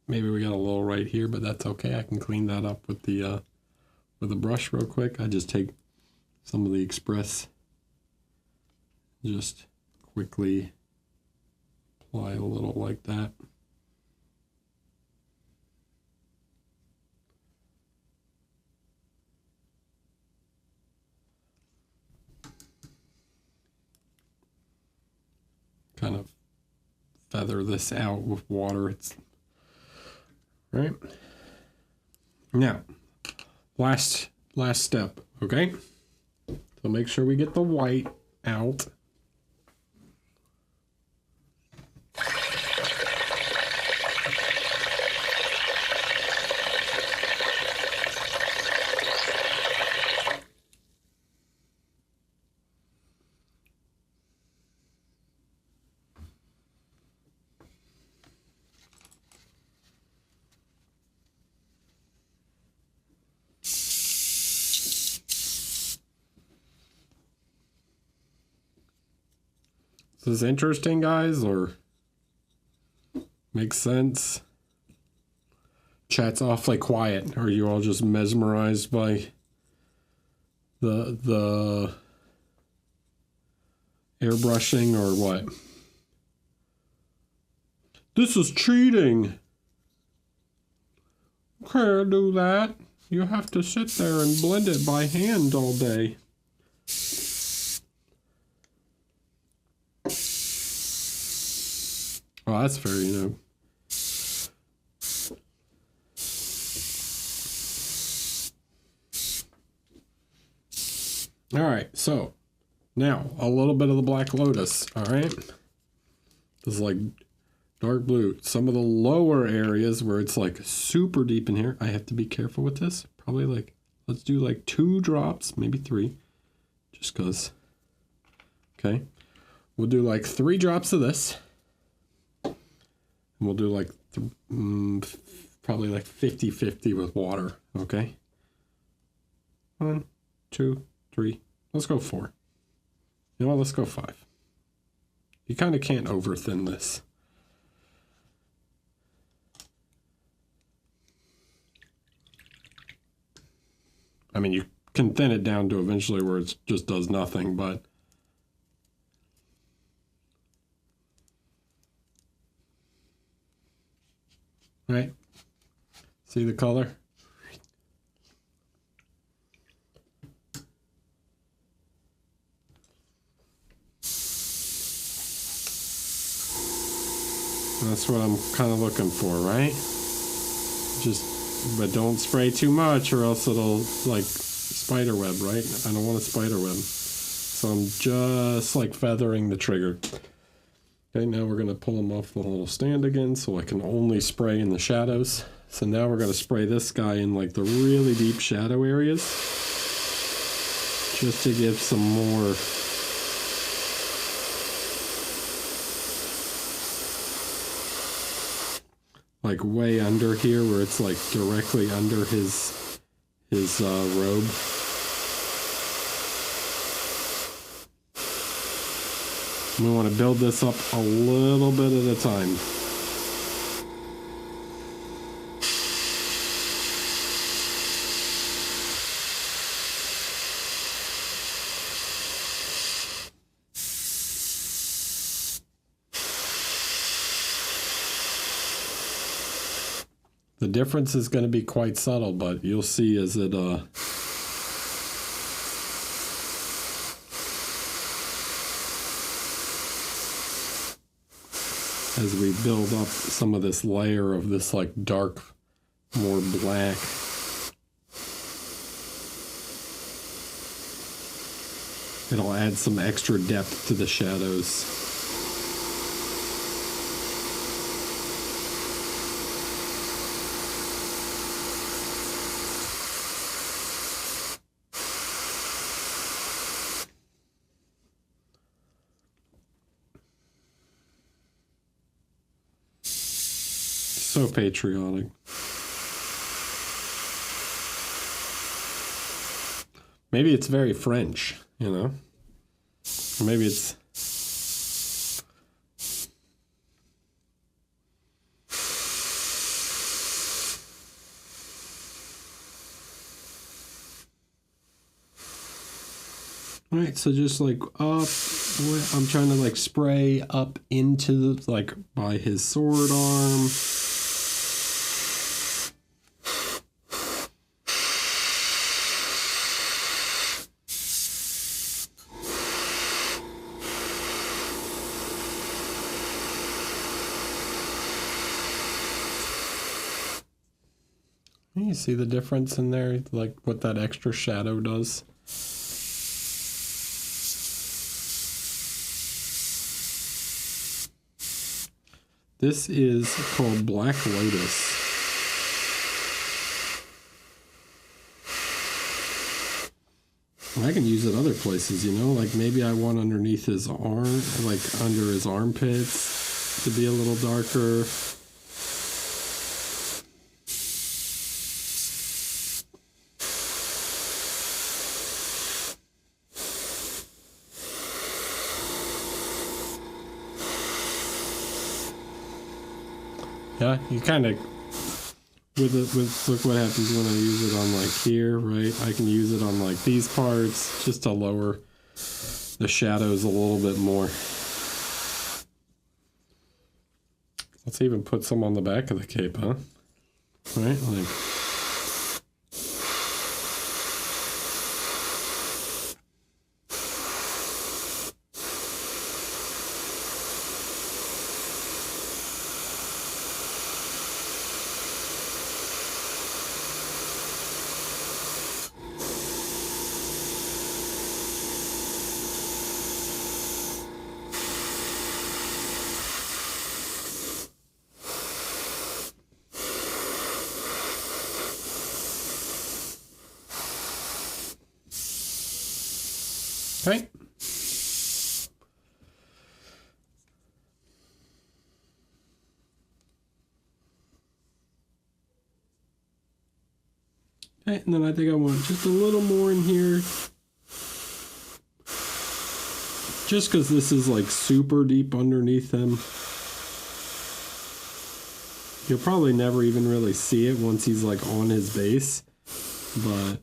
Maybe we got a little right here, but that's okay. I can clean that up with the brush real quick. I just take some of the Express, just quickly apply a little like that. Kind of feather this out with water. It's right now, last step. Okay, so make sure we get the white out. Is this interesting, guys, or makes sense? Chat's awfully quiet. Are you all just mesmerized by the airbrushing or what? This is cheating. Can't do that. You have to sit there and blend it by hand all day. Oh, that's fair, you know. All right, so now a little bit of the Black Lotus. All right, this is like dark blue. Some of the lower areas where it's like super deep in here, I have to be careful with this. Probably like, let's do like 2 drops, maybe 3, just because. Okay, we'll do like 3 drops of this. And we'll do like probably like 50-50 with water. Okay, 1, 2, 3. Let's go 4. You know what? Let's go 5. You kind of can't over thin this. I mean, you can thin it down to eventually where it just does nothing, but right? See the color? That's what I'm kind of looking for, right? But don't spray too much or else it'll like spider web, right? I don't want a spider web. So I'm just like feathering the trigger. Okay, now we're going to pull them off the little stand again so I can only spray in the shadows. So now we're going to spray this guy in like the really deep shadow areas just to give some more like way under here where it's like directly under his robe. We want to build this up a little bit at a time. The difference is going to be quite subtle, but you'll see as it as we build up some of this layer of this like dark, more black. It'll add some extra depth to the shadows. So patriotic. Maybe it's very French, you know? Maybe it's... All right, so just like up, I'm trying to like spray up into the, like by his sword arm. You see the difference in there, like what that extra shadow does? This is called Black Lotus. I can use it other places, you know, like maybe I want underneath his arm, like under his armpits to be a little darker. Yeah, you kind of, look what happens when I use it on like here, right? I can use it on like these parts just to lower the shadows a little bit more. Let's even put some on the back of the cape, huh? Right, like... Okay. Okay, and then I think I want just a little more in here. Just because this is like super deep underneath him. You'll probably never even really see it once he's like on his base, but...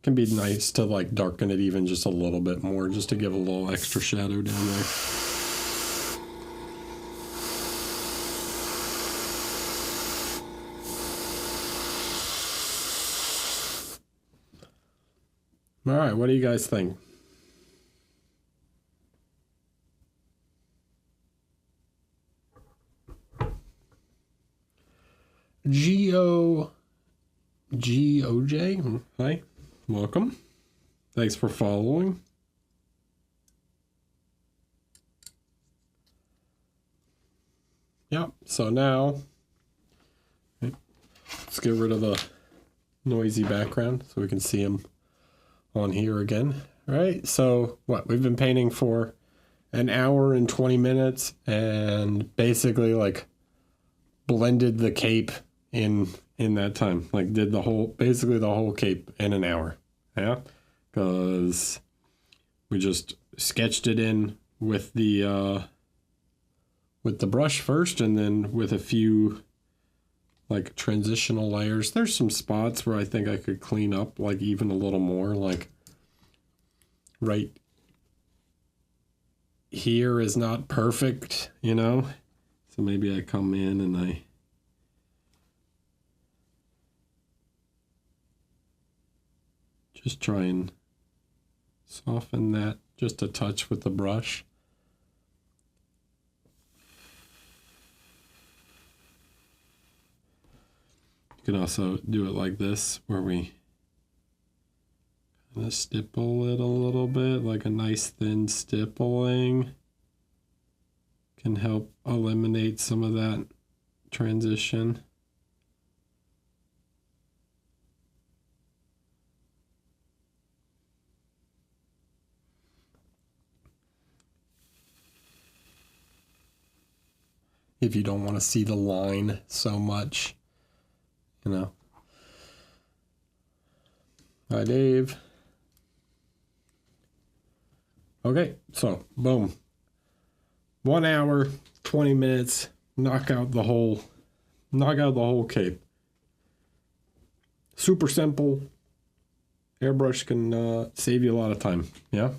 Can be nice to like darken it even just a little bit more, just to give a little extra shadow down there. All right, what do you guys think? G-O-J, hi, welcome. Thanks for following. Yep, so now, let's get rid of the noisy background so we can see him on here again. All right, so what, we've been painting for an hour and 20 minutes and basically like blended the cape in that time, like did the whole, basically the whole cape in an hour. Yeah, because we just sketched it in with the brush first, and then with a few like transitional layers. There's some spots where I think I could clean up like even a little more, like right here is not perfect, you know, so maybe I come in and I just try and soften that just a touch with the brush. You can also do it like this, where we kind of stipple it a little bit, like a nice thin stippling. Can help eliminate some of that transition. if you don't want to see the line so much, you know. Hi, Dave. Okay, so boom. 1 hour, 20 minutes, knock out the whole cape. Super simple. Airbrush can save you a lot of time. Yeah.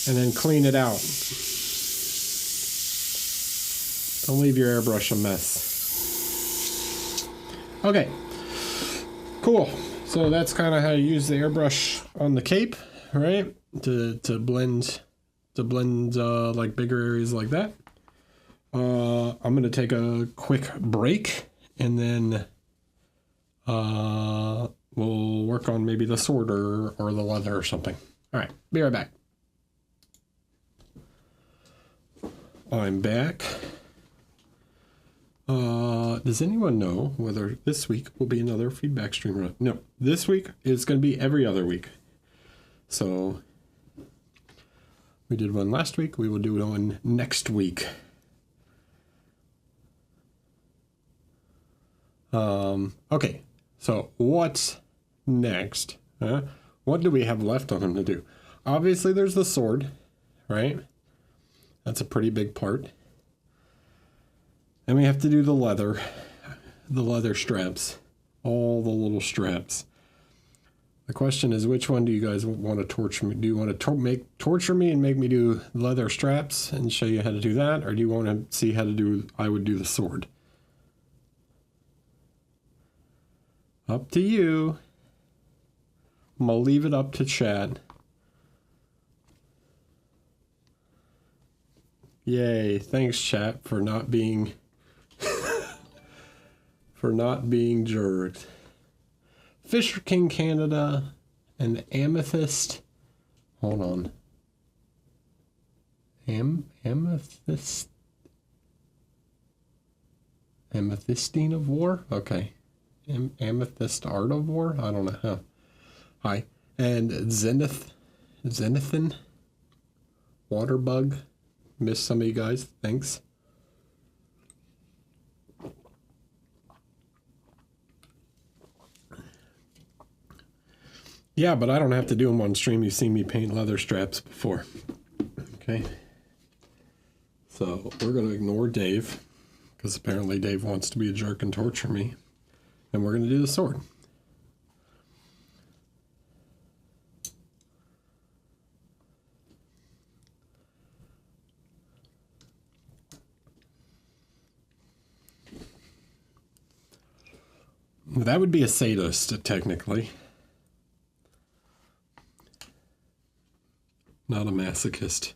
And then clean it out. Don't leave your airbrush a mess. Okay, cool. So that's kind of how you use the airbrush on the cape, right? To blend like bigger areas like that. I'm gonna take a quick break, and then we'll work on maybe the sword or the leather or something. All right, be right back. I'm back. Does anyone know whether this week will be another feedback stream or not? No, this week is going to be every other week. So we did one last week. We will do one next week. Okay, so what's next? What do we have left on him to do? Obviously, there's the sword, right? That's a pretty big part. And we have to do the leather straps, all the little straps. The question is, which one do you guys want to torture me? Do you want to torture me and make me do leather straps and show you how to do that? Or do you want to see how to do, I would do the sword? Up to you. I'm going to leave it up to chat. Yay, thanks chat for not being jerked. Fisher King Canada and Amethyst. Hold on. Amethystine of War? Okay. Amethyst Art of War? I don't know. Huh. Hi. And Zenithan. Waterbug. Missed some of you guys. Thanks. Yeah, but I don't have to do them on stream. You've seen me paint leather straps before. Okay. So we're going to ignore Dave, because apparently Dave wants to be a jerk and torture me. And we're going to do the sword. That would be a sadist, technically. Not a masochist.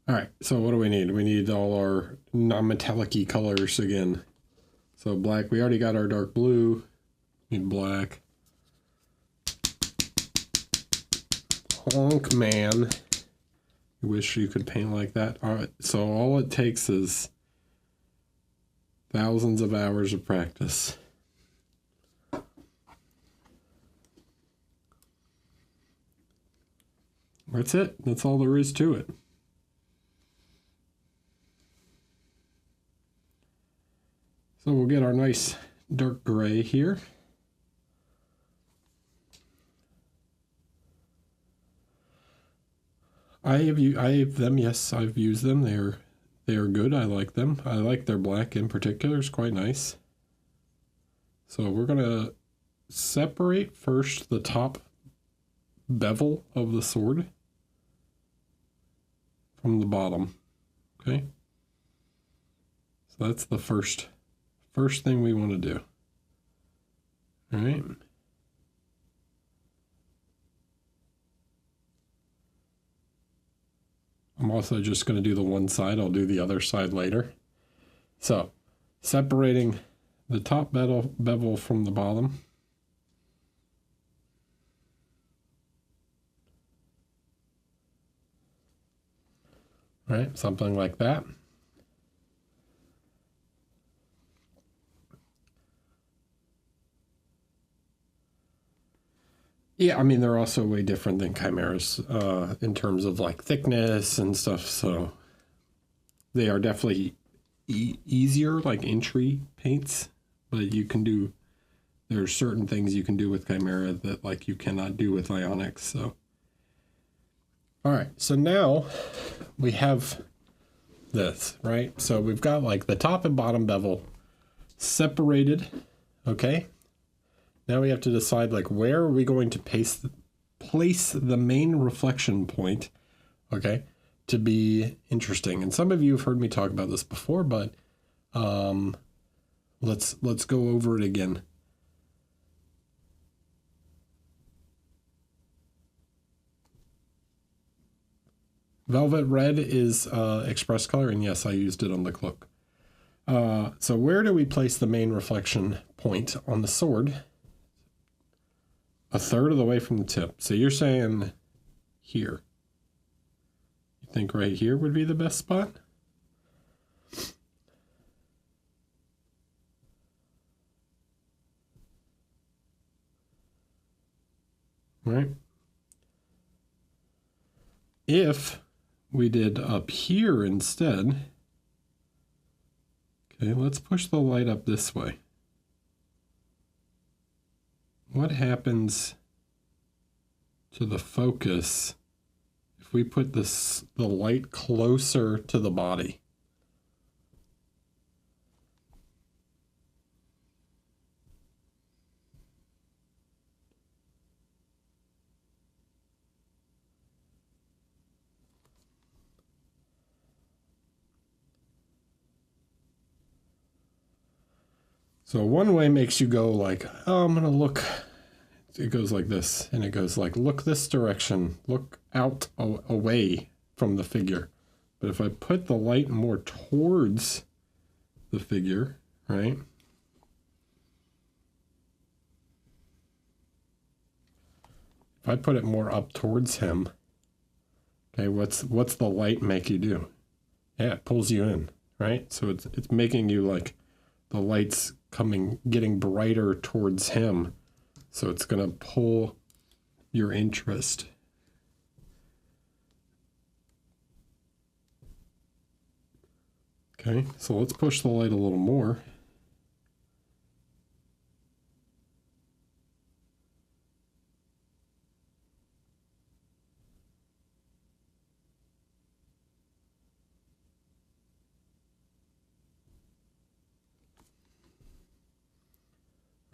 All right, so what do we need? We need all our non-metallic-y colors again. So black, we already got our dark blue. Need black. Honk man. You wish you could paint like that. All right, so all it takes is thousands of hours of practice. That's it. That's all there is to it. So we'll get our nice dark gray here. I have them. Yes, I've used them. They are good. I like them. I like their black in particular. It's quite nice. So we're gonna separate first the top bevel of the sword from the bottom. Okay. So that's the first thing we want to do. All right. I'm also just going to do the one side. I'll do the other side later. So separating the top bevel from the bottom. Right, something like that. Yeah, I mean, they're also way different than chimeras in terms of like thickness and stuff. So they are definitely easier, like entry paints, but you can do, there are certain things you can do with chimera that like you cannot do with ionics. So, all right, so now we have this, right? So we've got like the top and bottom bevel separated, okay? Now we have to decide like where are we going to place the main reflection point, okay, to be interesting. And some of you have heard me talk about this before, but let's go over it again. Velvet red is express color, and yes, I used it on the cloak. So where do we place the main reflection point on the sword? A third of the way from the tip. So you're saying here. You think right here would be the best spot? Right? If we did up here instead, okay, let's push the light up this way. What happens to the focus if we put the light closer to the body? So one way makes you go like, oh, I'm going to look. It goes like this, and it goes like, look this direction, look out away from the figure. But if I put the light more towards the figure, right? If I put it more up towards him, okay, what's the light make you do? Yeah, it pulls you in, right? So it's making you like the light's getting brighter towards him. So it's going to pull your interest. Okay, so let's push the light a little more.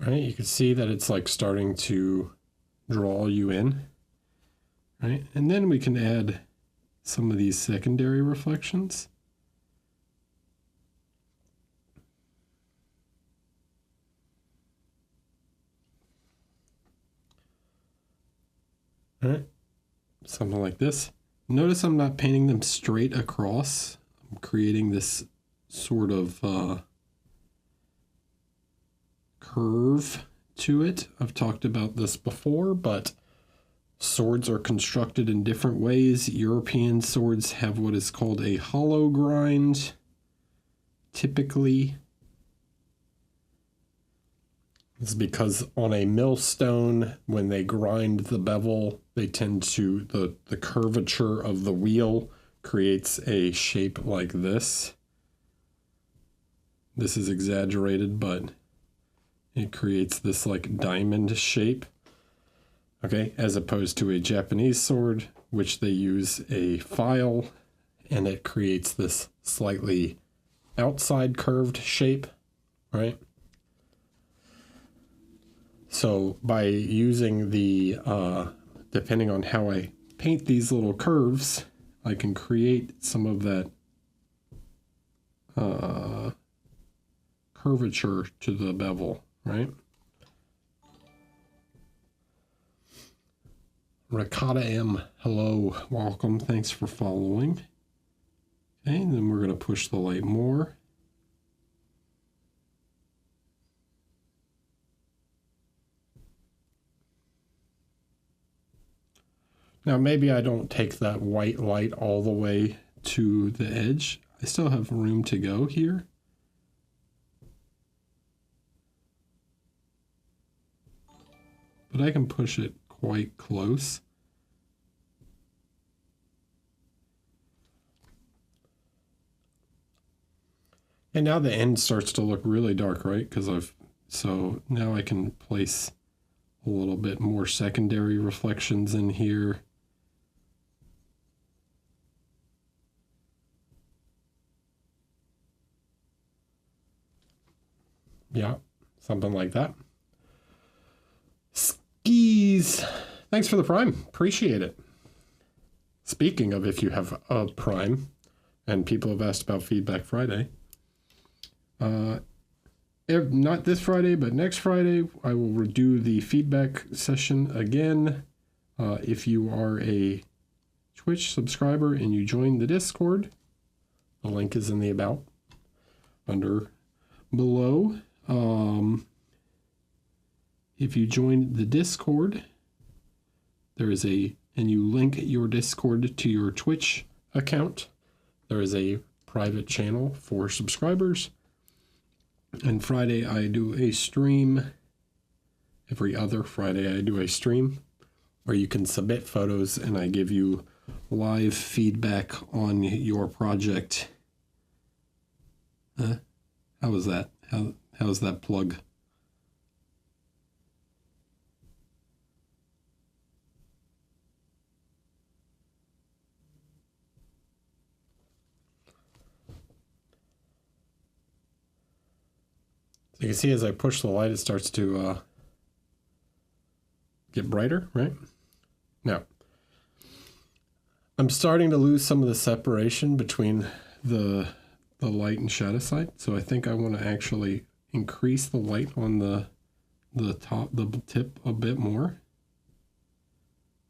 Right, you can see that it's like starting to draw you in, right? And then we can add some of these secondary reflections. All right, something like this. Notice I'm not painting them straight across. I'm creating this sort of curve to it. I've talked about this before, but swords are constructed in different ways. European swords have what is called a hollow grind, typically. This is because on a millstone, when they grind the bevel, they tend to, the curvature of the wheel creates a shape like this. This is exaggerated, but it creates this like diamond shape, okay, as opposed to a Japanese sword, which they use a file, and it creates this slightly outside curved shape, right? So by using the, depending on how I paint these little curves, I can create some of that curvature to the bevel, right? Ricotta M, hello, welcome, thanks for following. Okay, and then we're going to push the light more. Now maybe I don't take that white light all the way to the edge. I still have room to go here. But I can push it quite close. And now the end starts to look really dark, right? So now I can place a little bit more secondary reflections in here. Yeah, something like that. Skis. Thanks for the Prime. Appreciate it. Speaking of, if you have a Prime, and people have asked about Feedback Friday, not this Friday, but next Friday, I will do the feedback session again. If you are a Twitch subscriber and you join the Discord, the link is in the About under below. If you join the Discord, and you link your Discord to your Twitch account, there is a private channel for subscribers. And Friday I do a stream. Every other Friday I do a stream where you can submit photos and I give you live feedback on your project. How was that? How's that plug? So you can see as I push the light, it starts to get brighter, right? Now, I'm starting to lose some of the separation between the light and shadow side. So I think I want to actually increase the light on the tip a bit more.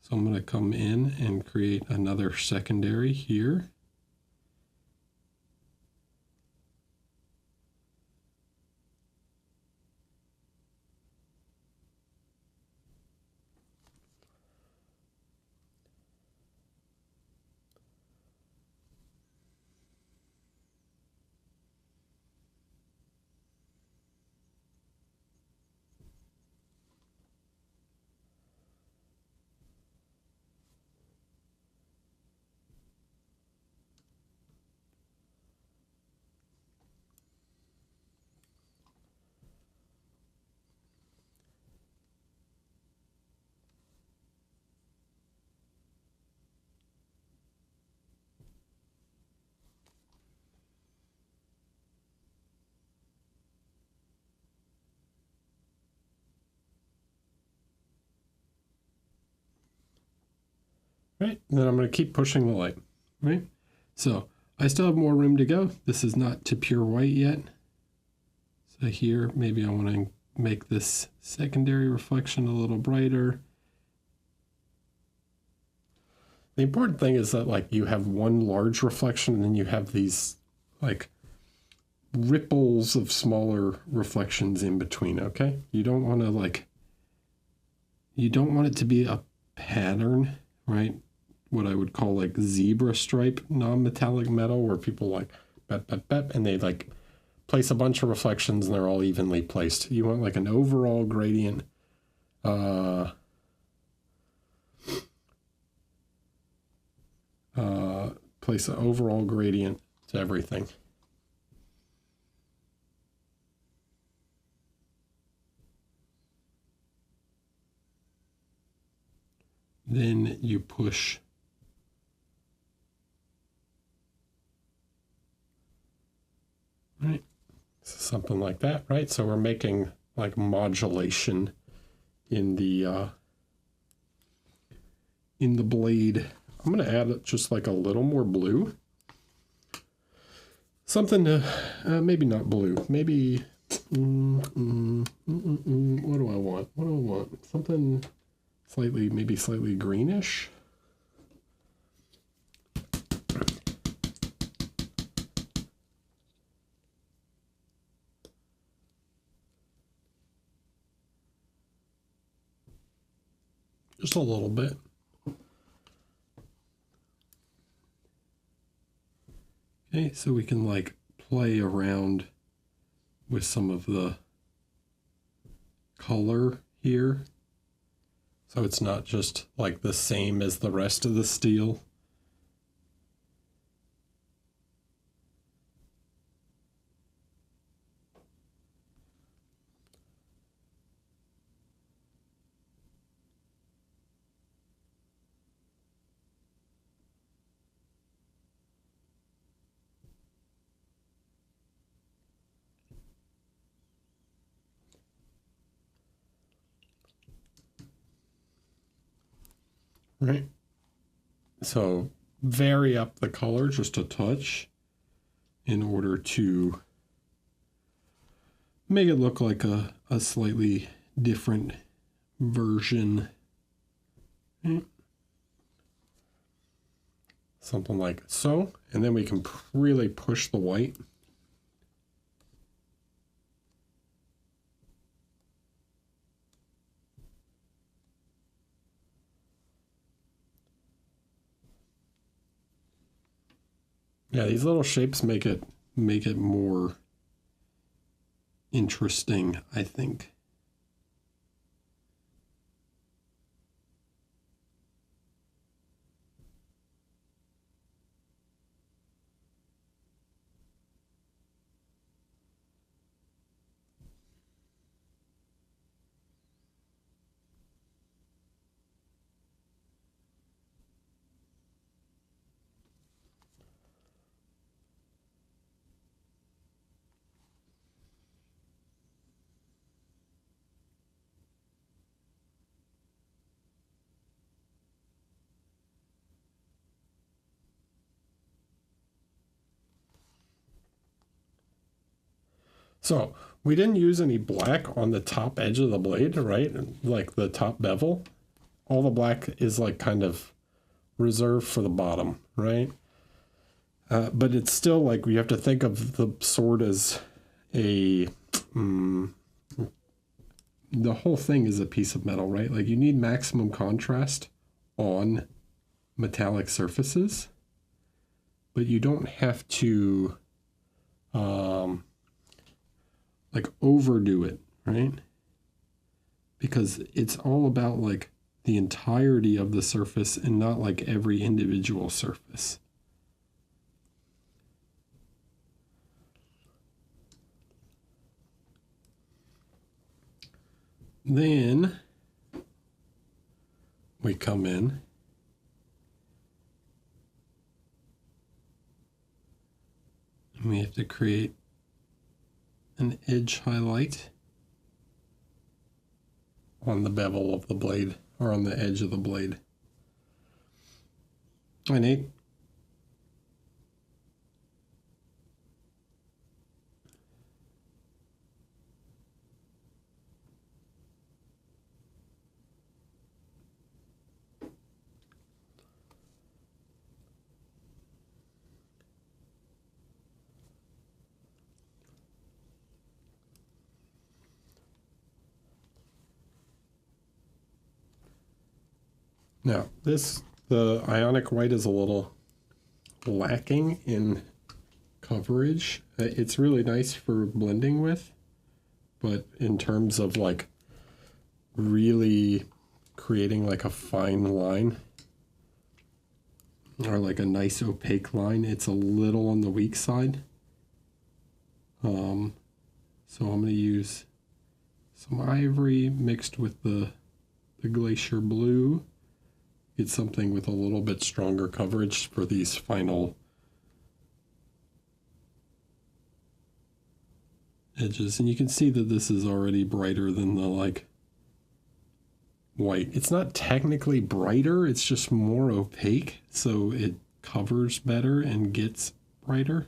So I'm going to come in and create another secondary here. Right, and then I'm going to keep pushing the light, right? So I still have more room to go. This is not to pure white yet. So here, maybe I want to make this secondary reflection a little brighter. The important thing is that like you have one large reflection and then you have these like ripples of smaller reflections in between, okay? You don't want it to be a pattern, right? What I would call like zebra stripe non-metallic metal, where people like bep, and they like place a bunch of reflections and they're all evenly placed. You want like an overall gradient, place an overall gradient to everything. Then you push right, something like that, right? So we're making like modulation in the blade. I'm going to add just like a little more blue. Something to, maybe not blue, maybe What do I want? What do I want? Something slightly, maybe slightly greenish. Just a little bit. Okay, so we can like play around with some of the color here. So it's not just like the same as the rest of the steel. Right. So vary up the color just a touch in order to make it look like a slightly different version. Right. Something like so. And then we can really push the white. Yeah, these little shapes make it more interesting, I think. So we didn't use any black on the top edge of the blade, right? Like the top bevel. All the black is like kind of reserved for the bottom, right? But it's still like you have to think of the sword as a... the whole thing is a piece of metal, right? Like you need maximum contrast on metallic surfaces, but you don't have to... like overdo it, right? Because it's all about like the entirety of the surface and not like every individual surface. Then we come in and we have to create an edge highlight on the bevel of the blade, or on the edge of the blade. Hi, Nate. Now, the ionic white is a little lacking in coverage. It's really nice for blending with, but in terms of like really creating like a fine line or like a nice opaque line, it's a little on the weak side. So I'm going to use some ivory mixed with the glacier blue. Get something with a little bit stronger coverage for these final edges. And you can see that this is already brighter than the like white. It's not technically brighter, it's just more opaque, so it covers better and gets brighter.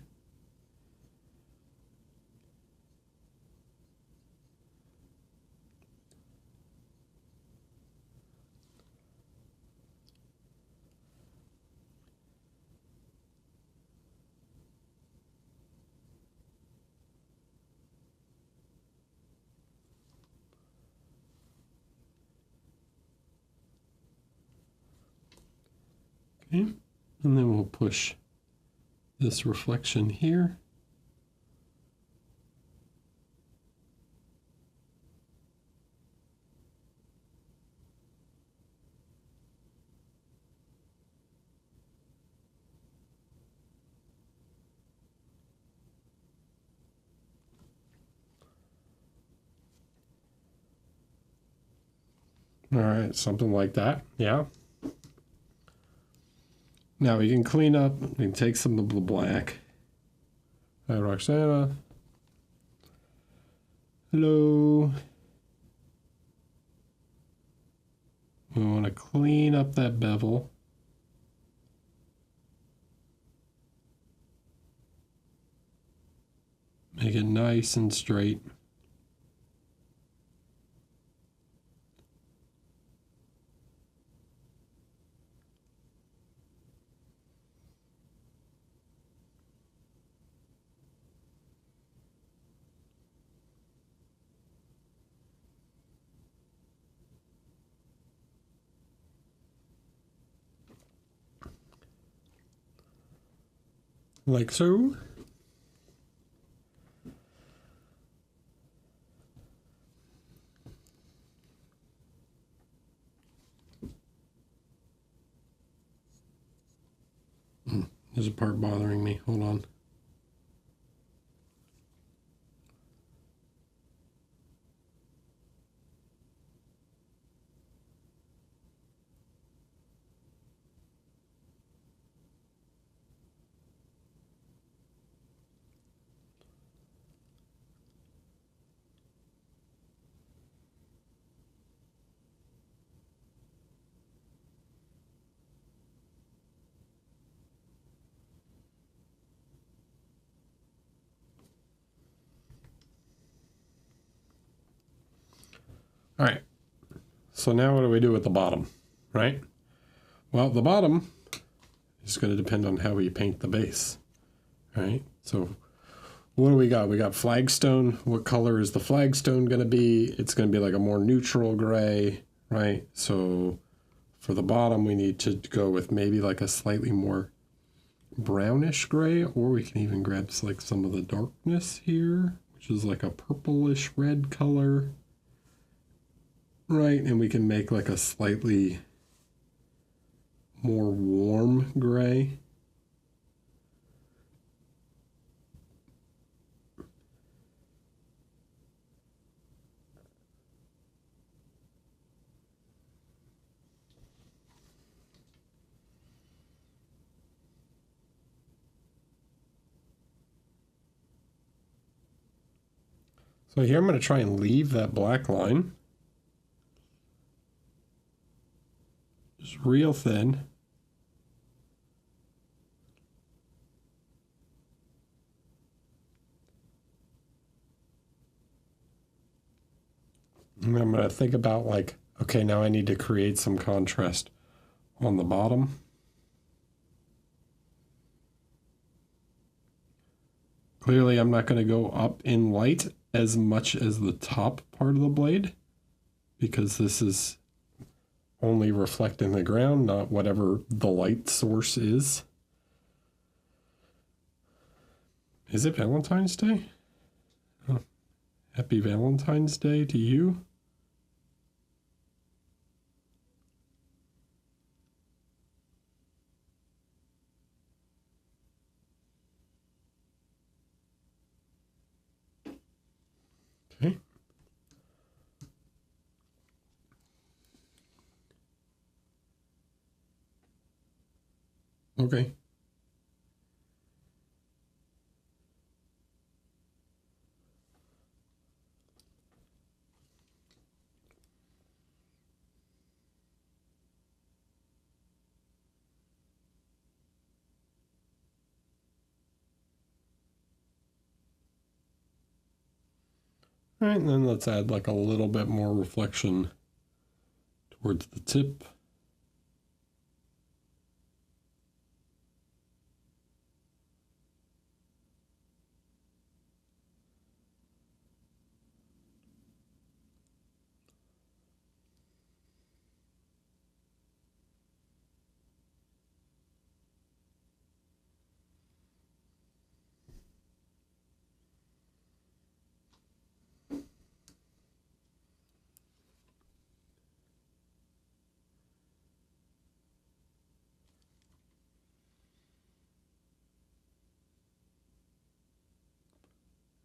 Okay, and then we'll push this reflection here. All right, something like that, yeah. Now we can clean up, we can take some of the black. Hi, Roxana. Hello. We want to clean up that bevel. Make it nice and straight. Like so. There's a part bothering me. Hold on. All right. So now what do we do with the bottom, right? Well, the bottom is going to depend on how we paint the base, right? So what do we got? We got flagstone. What color is the flagstone going to be? It's going to be like a more neutral gray, right? So for the bottom, we need to go with maybe like a slightly more brownish gray, or we can even grab like some of the darkness here, which is like a purplish red color. Right, and we can make like a slightly more warm gray. So here I'm going to try and leave that black line. Just real thin. And I'm going to think about like, okay, now I need to create some contrast on the bottom. Clearly I'm not going to go up in light as much as the top part of the blade, because this is only reflecting the ground, not whatever the light source is. Is it Valentine's Day? Oh, happy Valentine's Day to you. Okay. Okay. All right, and then let's add like a little bit more reflection towards the tip.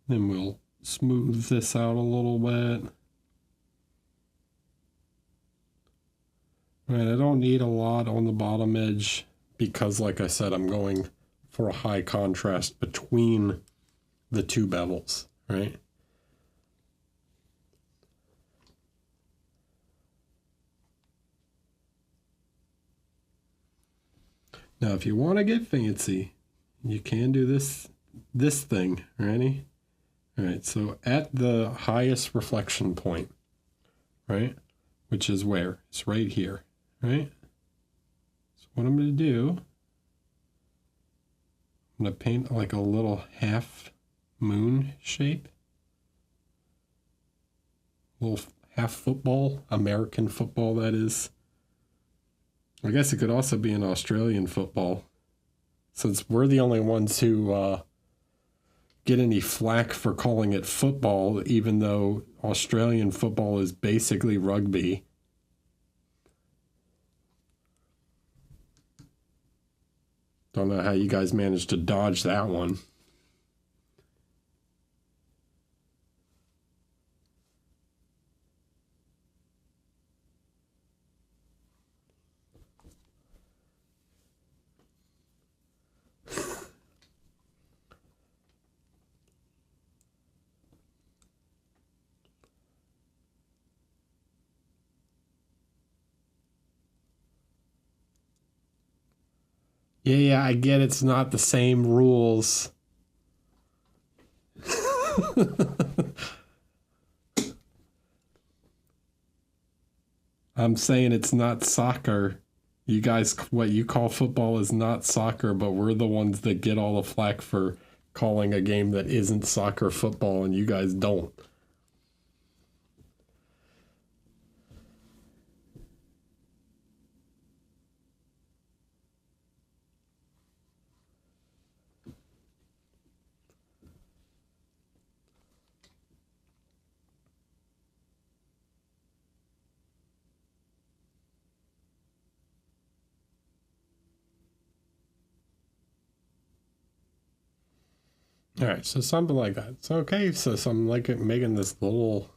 Then we'll smooth this out a little bit. Right, I don't need a lot on the bottom edge because, like I said, I'm going for a high contrast between the two bevels, right? Now, if you want to get fancy, you can do this thing, ready? All right, so at the highest reflection point, right, which is where? It's right here, right? So what I'm going to do, I'm going to paint like a little half moon shape. Little half football, American football, that is. I guess it could also be an Australian football, since we're the only ones who get any flack for calling it football, even though Australian football is basically rugby. Don't know how you guys managed to dodge that one. Yeah, I get it's not the same rules. I'm saying it's not soccer. You guys, what you call football is not soccer, but we're the ones that get all the flack for calling a game that isn't soccer football, and you guys don't. All right, so something like that. So okay, so I'm like making this little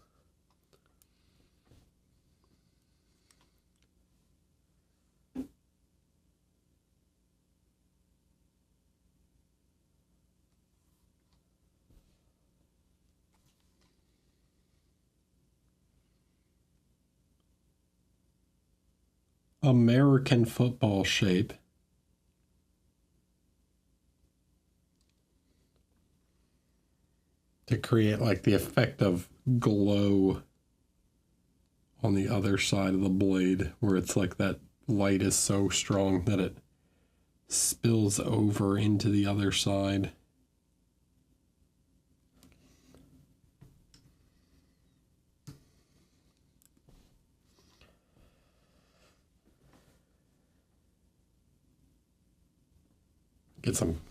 American football shape. To create like the effect of glow on the other side of the blade, where it's like that light is so strong that it spills over into the other side. Get some.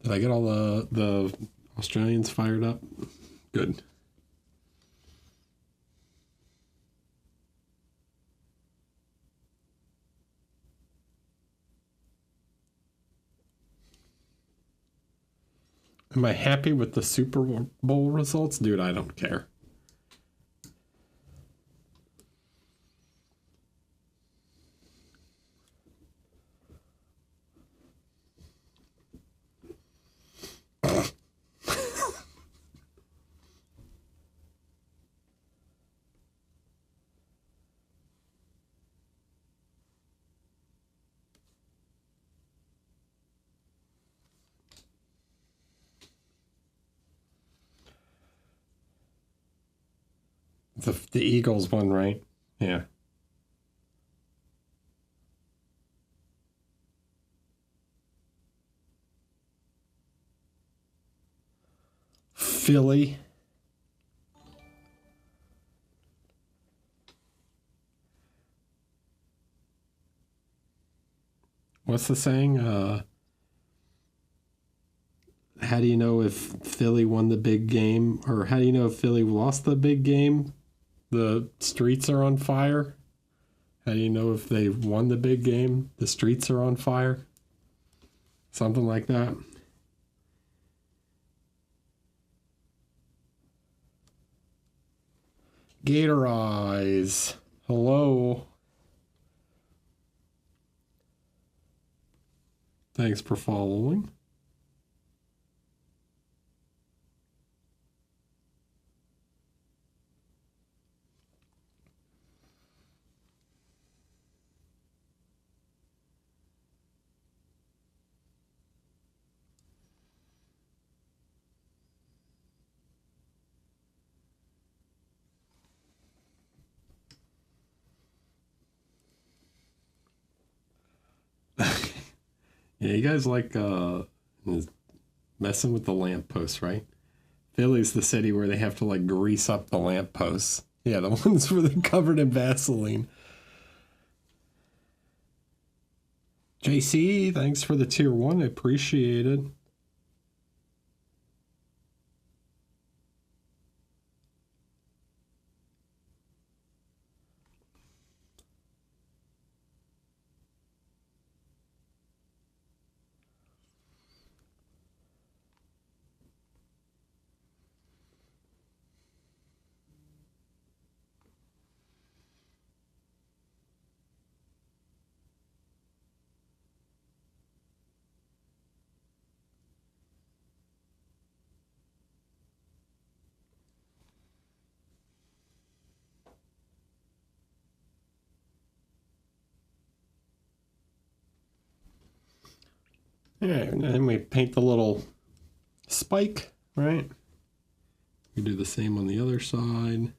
Did I get all the Australians fired up? Good. Am I happy with the Super Bowl results? Dude, I don't care. The Eagles won, right? Yeah. Philly. What's the saying? How do you know if Philly won the big game? Or how do you know if Philly lost the big game? The streets are on fire. How do you know if they won the big game? The streets are on fire. Something like that. Gator Eyes. Hello. Thanks for following. Yeah, you guys like messing with the lampposts, right? Philly's the city where they have to like grease up the lampposts. Yeah, the ones where they're covered in Vaseline. JC, thanks for the tier 1. I appreciate it. Yeah, and then we paint the little spike, right? We do the same on the other side.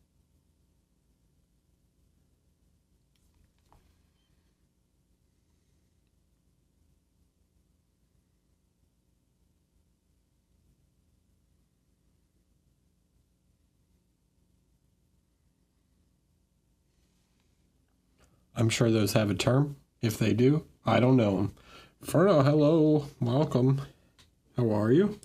I'm sure those have a term. If they do, I don't know them. Ferno, hello, welcome. How are you?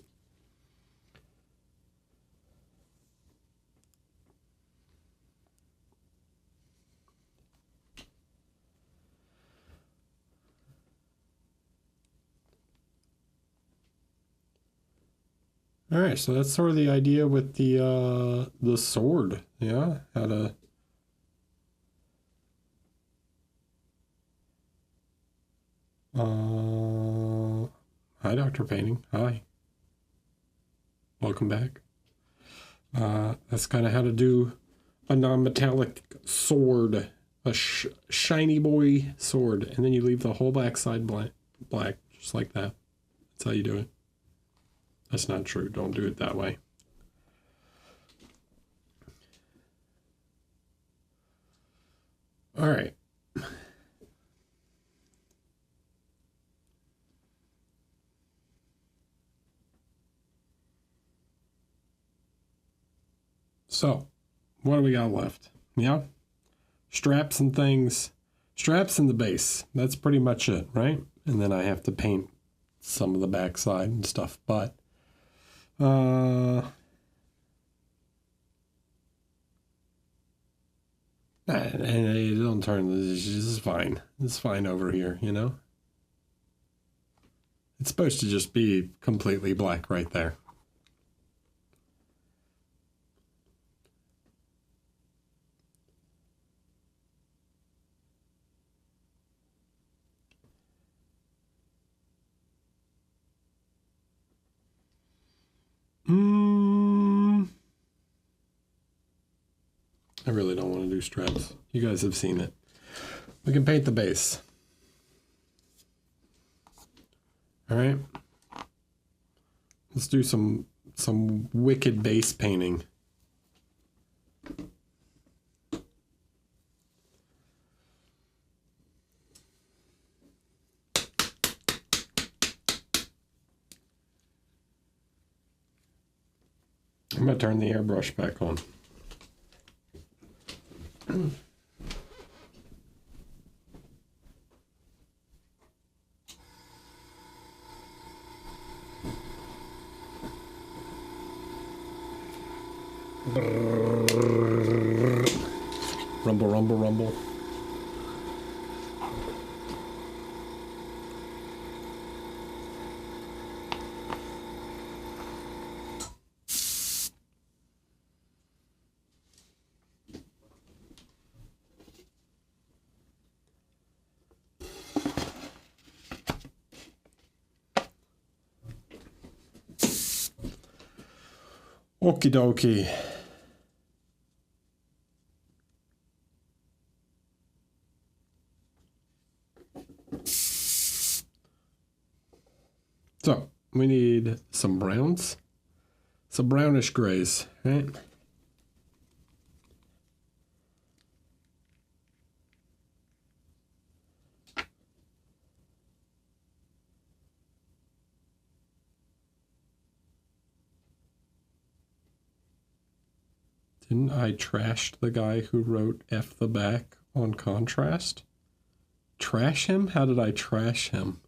All right, so that's sort of the idea with the sword. Yeah, how to. Hi, Dr. Painting. Hi. Welcome back. That's kind of how to do a non-metallic sword, a shiny boy sword, and then you leave the whole back side black, just like that. That's how you do it. That's not true. Don't do it that way. All right. So, what do we got left? Yeah? Straps and things. Straps and the base. That's pretty much it, right? And then I have to paint some of the backside and stuff. But, and don't turn this is fine. It's fine over here, you know? It's supposed to just be completely black right there. I really don't want to do straps. You guys have seen it. We can paint the base. All right. Let's do some wicked base painting. I'm going to turn the airbrush back on. Rumble, rumble, rumble. Okie dokie. So we need some browns, some brownish grays, right? Didn't I trash the guy who wrote F the back on contrast? Trash him? How did I trash him?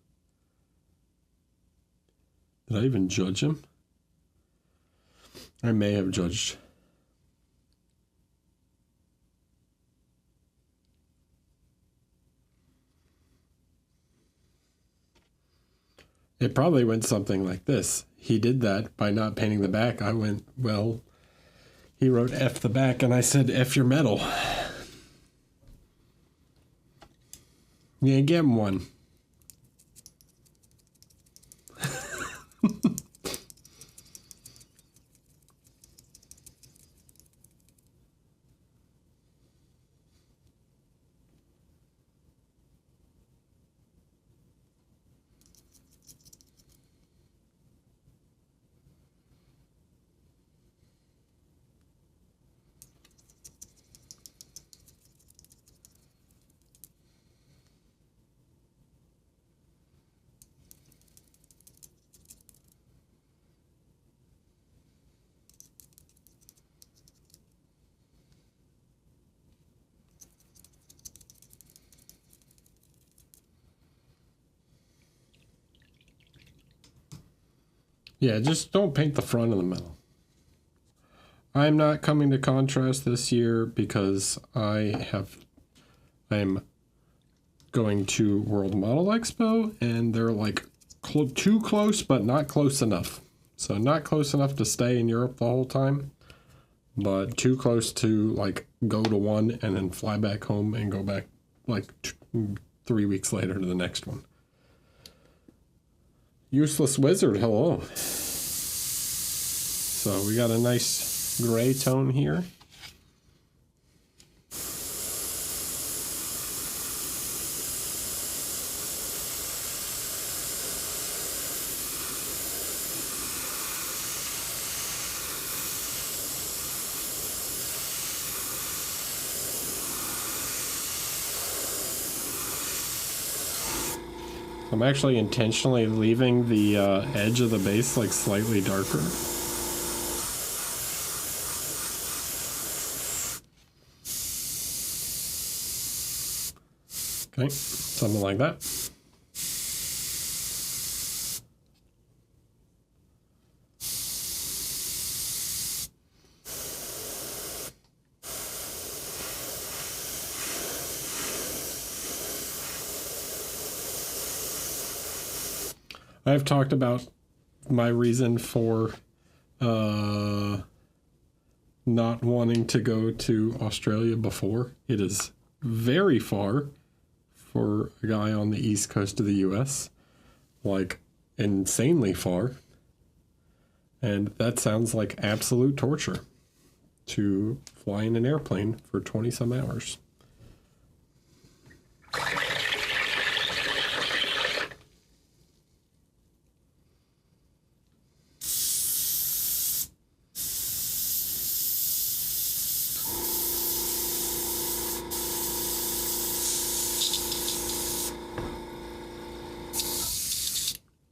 Did I even judge him? I may have judged. It probably went something like this. He did that by not painting the back. I went, well, he wrote F the back, and I said, F your metal. Yeah, give him one. Yeah, just don't paint the front of the metal. I'm not coming to contrast this year because I'm going to World Model Expo, and they're like too close, but not close enough. So not close enough to stay in Europe the whole time, but too close to like go to one and then fly back home and go back like 3 weeks later to the next one. Useless Wizard, hello. So we got a nice gray tone here. I'm actually intentionally leaving the edge of the base like slightly darker. Okay, something like that. I've talked about my reason for not wanting to go to Australia before. It is very far for a guy on the east coast of the US, like insanely far. And that sounds like absolute torture to fly in an airplane for 20 some hours.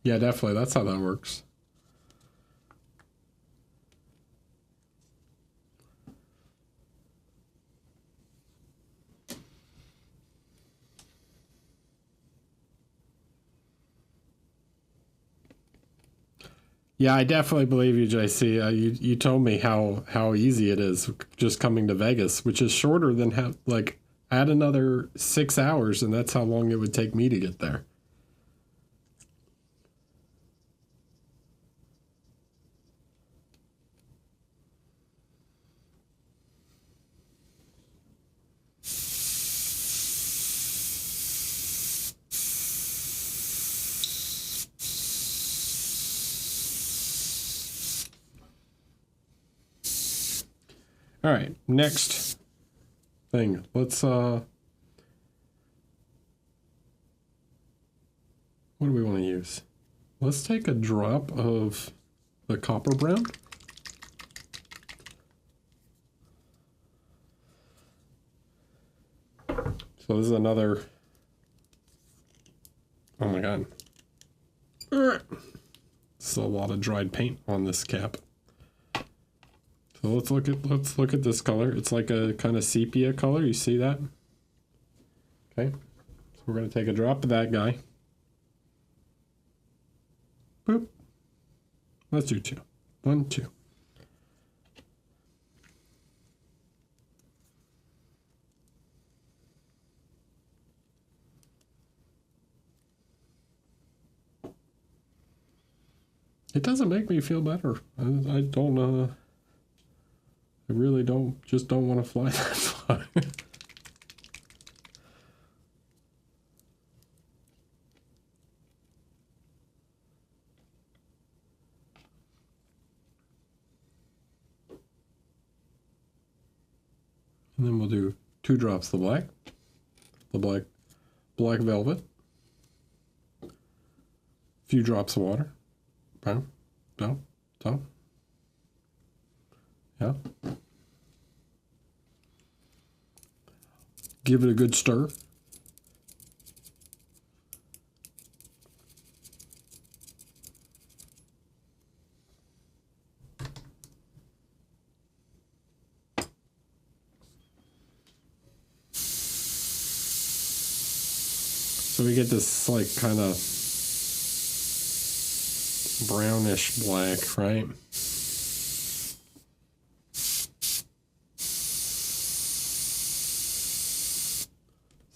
Yeah, definitely. That's how that works. Yeah, I definitely believe you, JC. You told me how easy it is just coming to Vegas, which is shorter than like add another 6 hours, and that's how long it would take me to get there. All right, next thing. Let's what do we want to use? Let's take a drop of the copper brown. So this is another, oh my god. It's a lot of dried paint on this cap. So let's look at this color. It's like a kind of sepia color. You see that? Okay. So we're going to take a drop of that guy. Boop. Let's do 2. 1, 2. It doesn't make me feel better. I don't, I really don't want to fly that far. And then we'll do 2 drops of the black velvet, a few drops of water, brown, down, yeah. Give it a good stir. So we get this like kind of brownish black, right?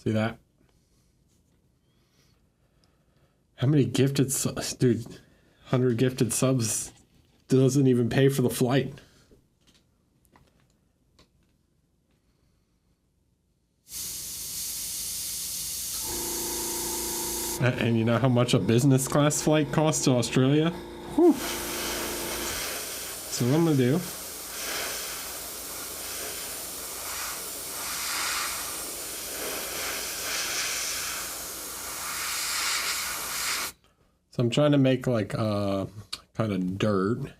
See that? How many gifted subs? Dude, 100 gifted subs doesn't even pay for the flight. And you know how much a business class flight costs to Australia? Whew. So what I'm going to do, so I'm trying to make like kind of dirt.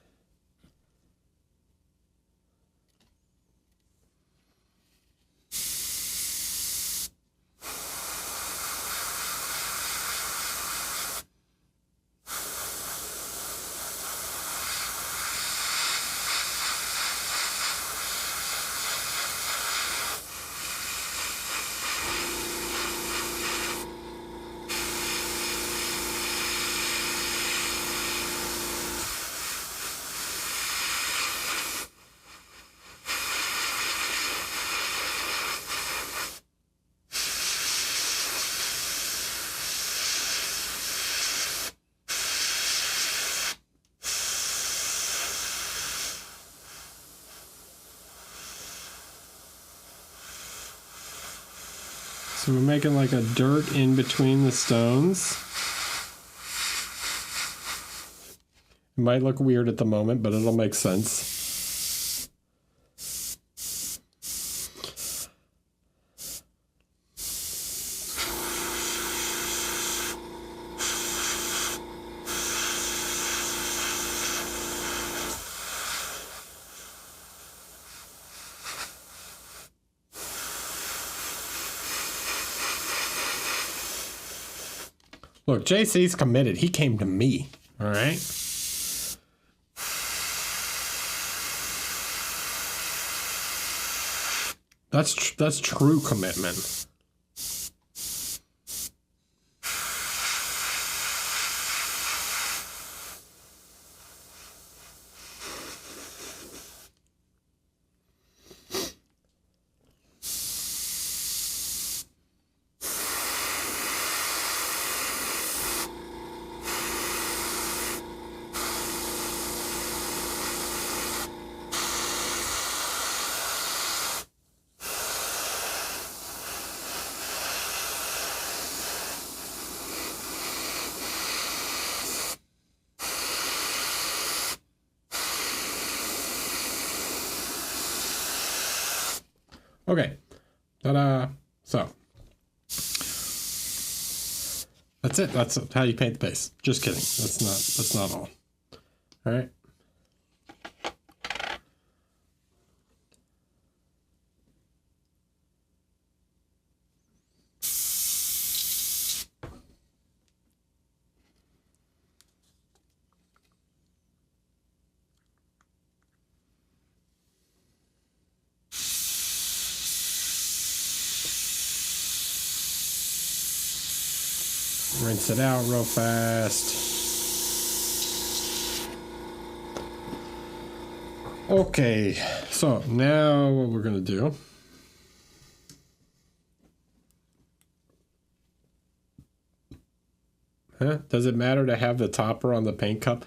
So we're making like a dirt in between the stones. It might look weird at the moment, but it'll make sense. Look, JC's committed. He came to me. All right. That's true commitment. Okay. Ta-da. So that's it. That's how you paint the base. Just kidding. That's not all. All right. Rinse it out real fast. Okay, so now what we're gonna do. Does it matter to have the topper on the paint cup?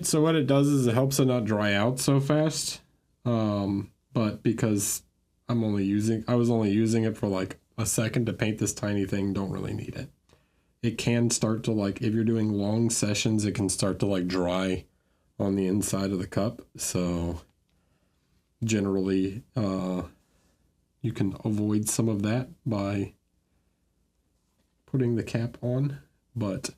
So what it does is it helps it not dry out so fast. But because I was only using it for like a second to paint this tiny thing, don't really need it. It can start to, like, if you're doing long sessions, it can start to like dry on the inside of the cup. So generally, you can avoid some of that by putting the cap on, but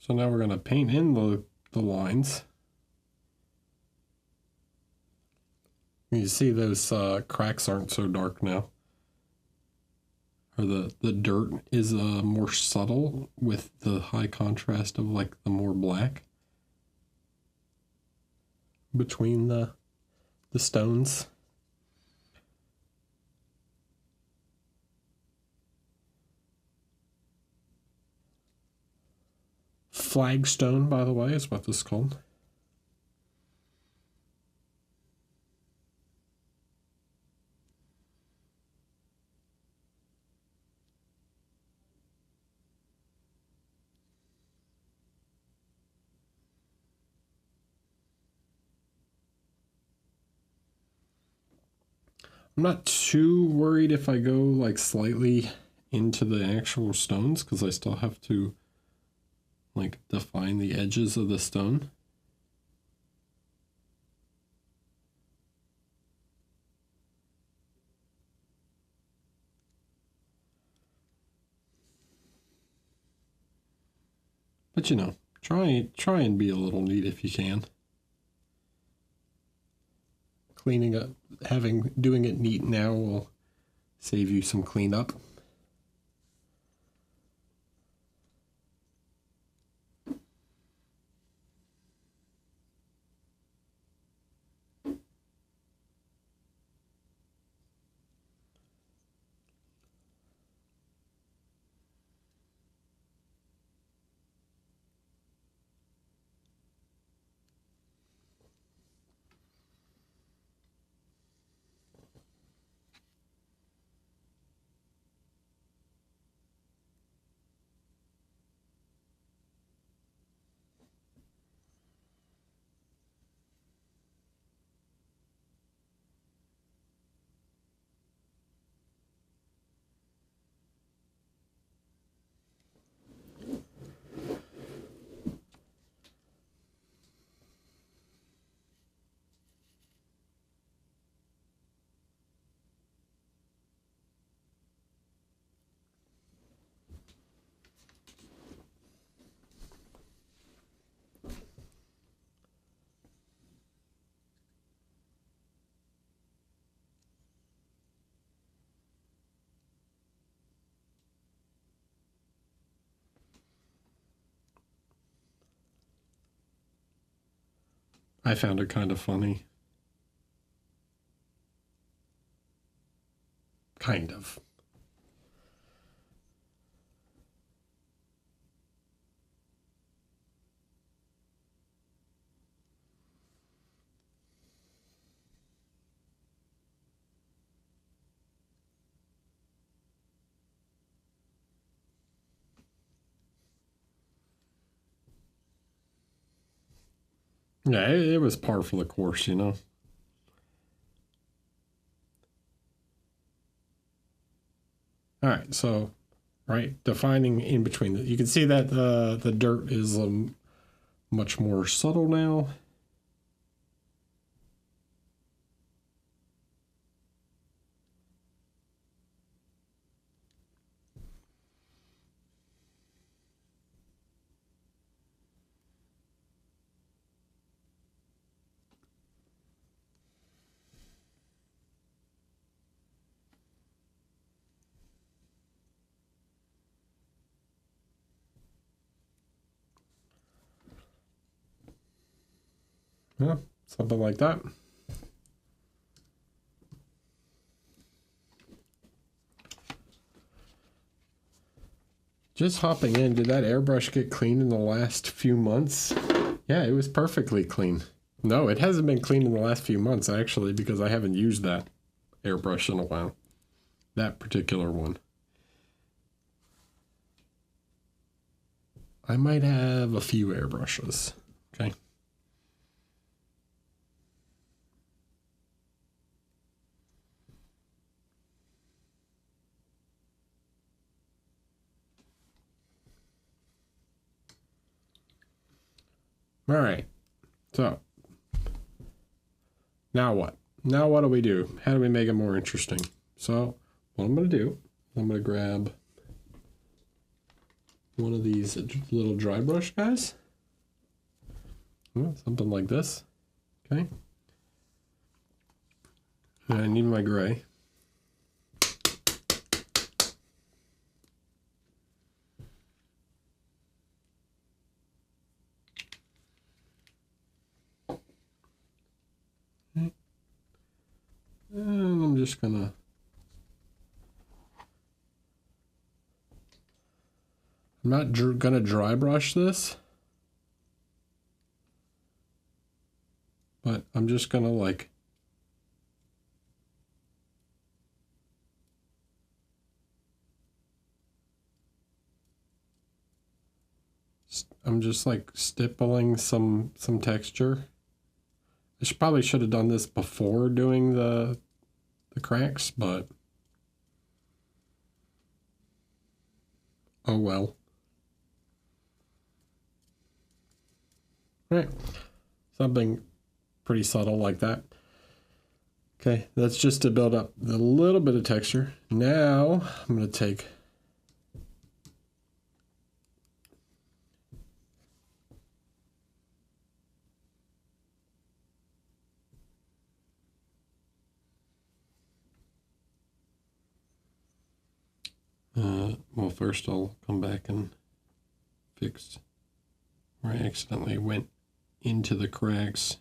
so now we're going to paint in the lines. You see those cracks aren't so dark now. Or the dirt is more subtle with the high contrast of like the more black between the stones. Flagstone, by the way, is what this is called. I'm not too worried if I go like slightly into the actual stones, because I still have to like define the edges of the stone. But you know, try and be a little neat if you can. Cleaning up, doing it neat now will save you some cleanup. I found it kind of funny. Kind of. Yeah, it was par for the course, you know. All right, so right, defining in between. You can see that the dirt is much more subtle now. Yeah, something like that. Just hopping in, did that airbrush get clean in the last few months? Yeah, it was perfectly clean. No, it hasn't been clean in the last few months, actually, because I haven't used that airbrush in a while. That particular one. I might have a few airbrushes. Okay. All right. So now what? Now what do we do? How do we make it more interesting? So what I'm going to do, I'm going to grab one of these little dry brush guys. Something like this. Okay. And I need my gray. And I'm just gonna I'm not gonna dry brush this, but I'm just gonna like I'm just like stippling some texture. I probably should have done this before doing the cracks, but oh well. Right, something pretty subtle like that. Okay, that's just to build up a little bit of texture. Now I'm going to take well, first I'll come back and fix where I accidentally went into the cracks.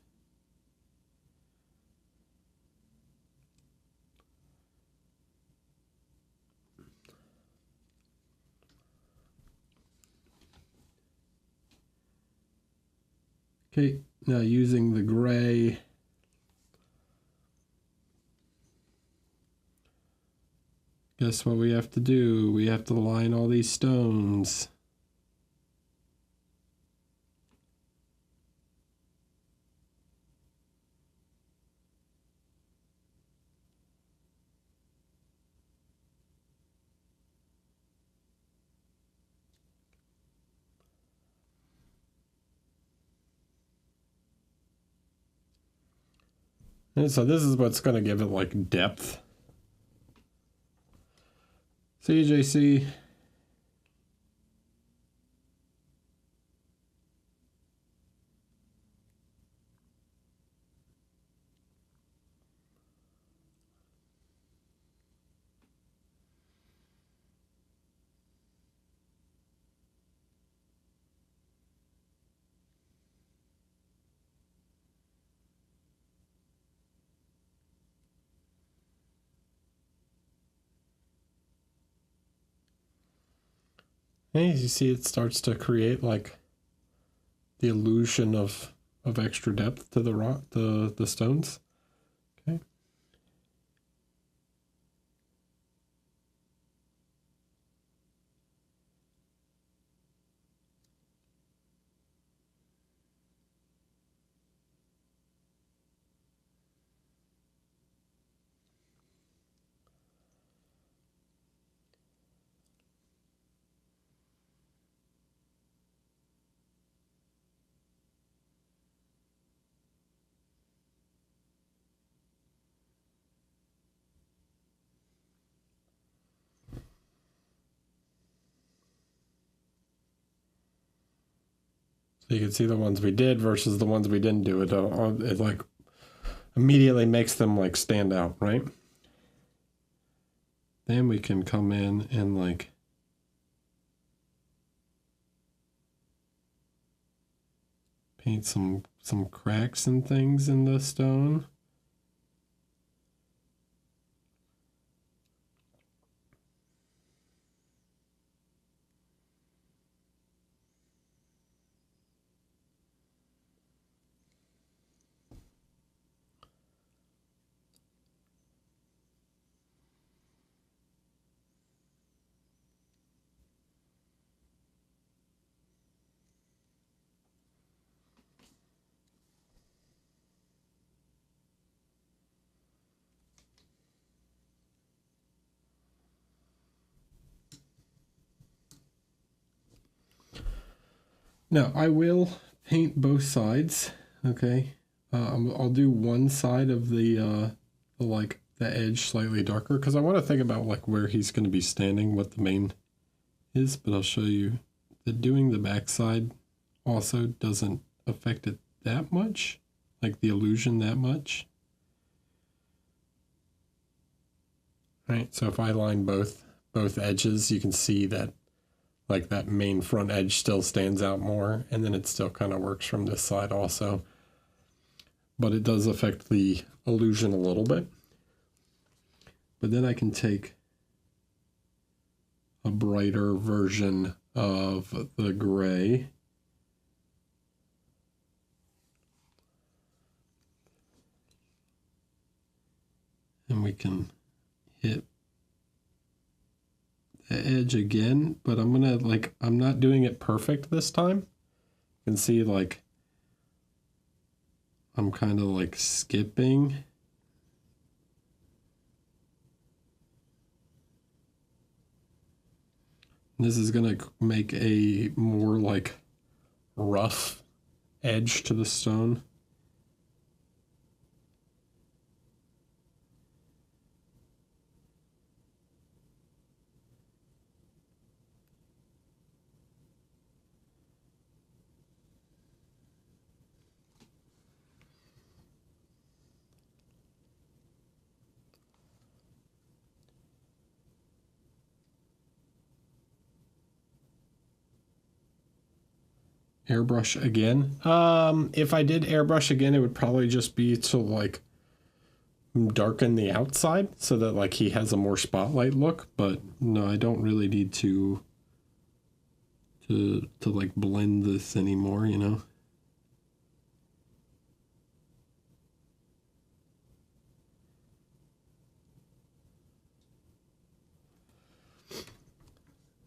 Okay, now using the gray, guess what we have to do? We have to line all these stones. And so this is what's going to give it like depth. See, JC? And as you see, it starts to create like the illusion of extra depth to the rock, the stones. Okay. So you can see the ones we did versus the ones we didn't do. It like immediately makes them like stand out, right? Then we can come in and like paint some cracks and things in the stone. Now I will paint both sides. Okay, I'll do one side of the edge slightly darker because I want to think about like where he's going to be standing, what the main is. But I'll show you that doing the back side also doesn't affect it that much, like the illusion that much. Right. So if I line both edges, you can see that like that main front edge still stands out more, and then it still kind of works from this side also. But it does affect the illusion a little bit. But then I can take a brighter version of the gray. And we can hit the edge again, but I'm not doing it perfect this time. You can see like I'm kind of like skipping. This is going to make a more like rough edge to the stone. Airbrush again. If I did airbrush again, it would probably just be to like darken the outside so that like he has a more spotlight look. But no, I don't really need to like blend this anymore, you know.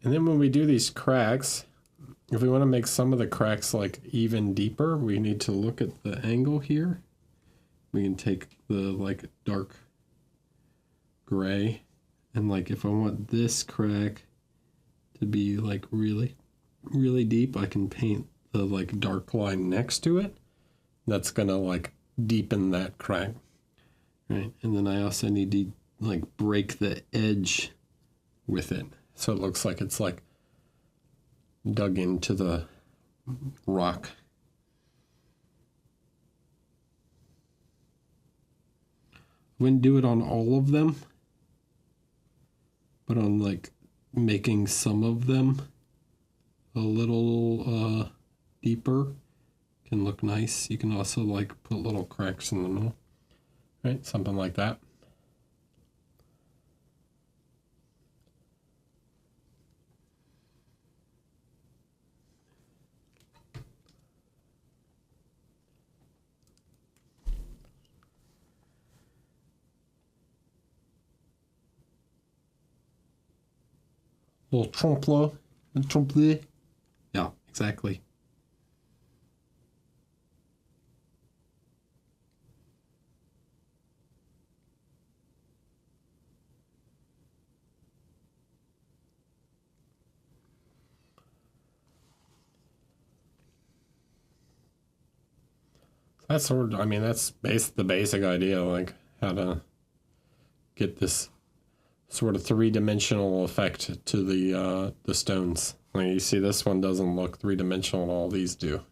And then when we do these cracks, if we want to make some of the cracks like even deeper, we need to look at the angle here. We can take the like dark gray, and like if I want this crack to be like really, really deep, I can paint the like dark line next to it. That's gonna like deepen that crack, right? And then I also need to like break the edge with it, so it looks like it's like dug into the rock. Wouldn't do it on all of them, but on like making some of them a little deeper can look nice. You can also like put little cracks in the middle, right? Something like that. Little trompe-l'oeil. Yeah, exactly. That's sort of, I mean, that's the basic idea, like how to get this sort of three-dimensional effect to the stones. Like you see, this one doesn't look three-dimensional, all these do.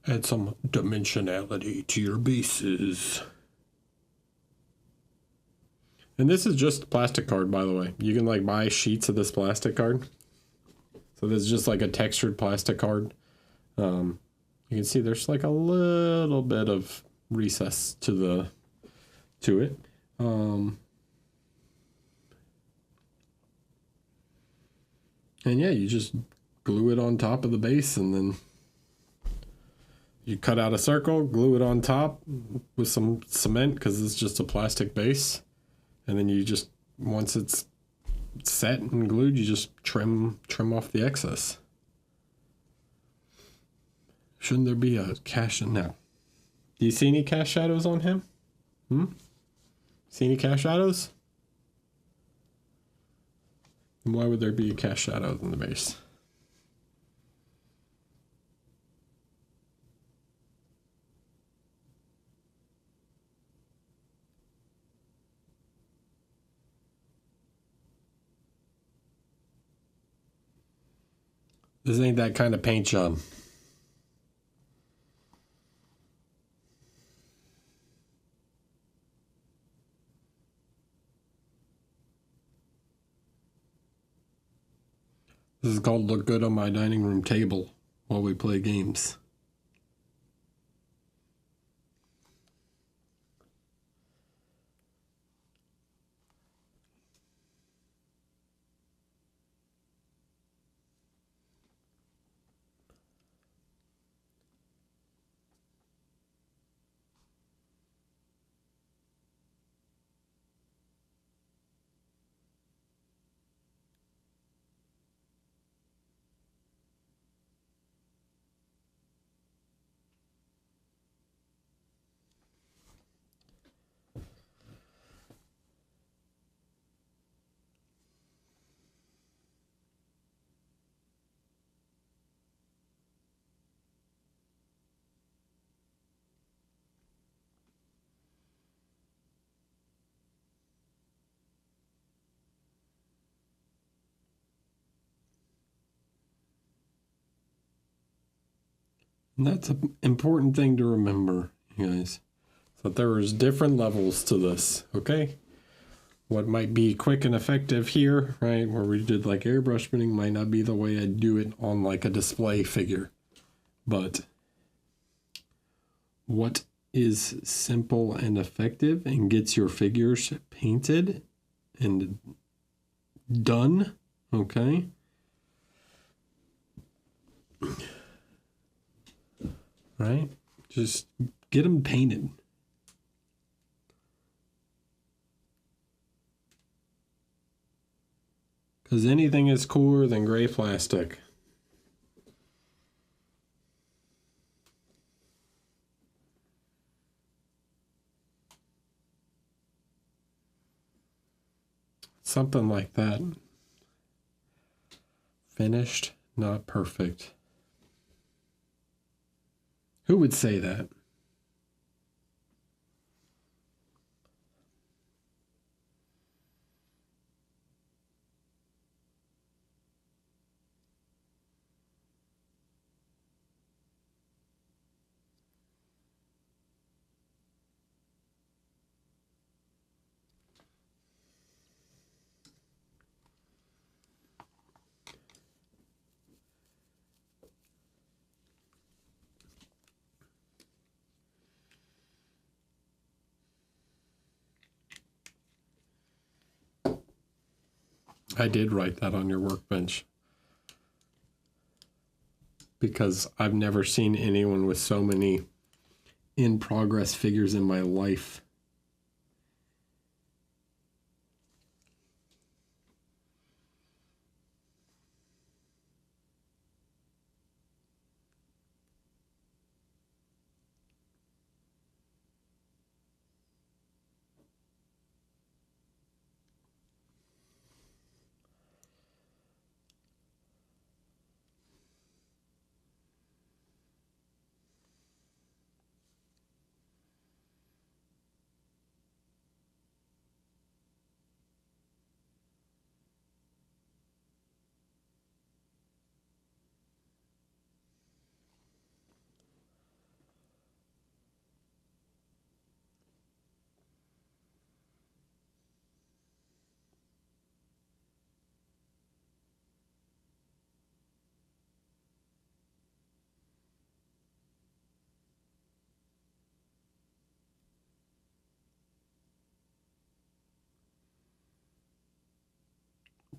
Add some dimensionality to your bases. And this is just plastic card, by the way. You can like buy sheets of this plastic card. So this is just like a textured plastic card. You can see there's like a little bit of recess to it. And yeah, you just glue it on top of the base, and then you cut out a circle, glue it on top with some cement because it's just a plastic base. And then you just, once it's set and glued, you just trim off the excess. Shouldn't there be a cast? No. Do you see any cast shadows on him? See any cast shadows? And why would there be a cast shadow in the base? This ain't that kind of paint job. This is called look good on my dining room table while we play games. And that's an important thing to remember, you guys. So there is different levels to this, okay? What might be quick and effective here, right, where we did like airbrush printing, might not be the way I'd do it on like a display figure. But what is simple and effective and gets your figures painted and done, okay? Right? Just get them painted. Because anything is cooler than gray plastic. Something like that. Finished, not perfect. Who would say that? I did write that on your workbench because I've never seen anyone with so many in progress figures in my life.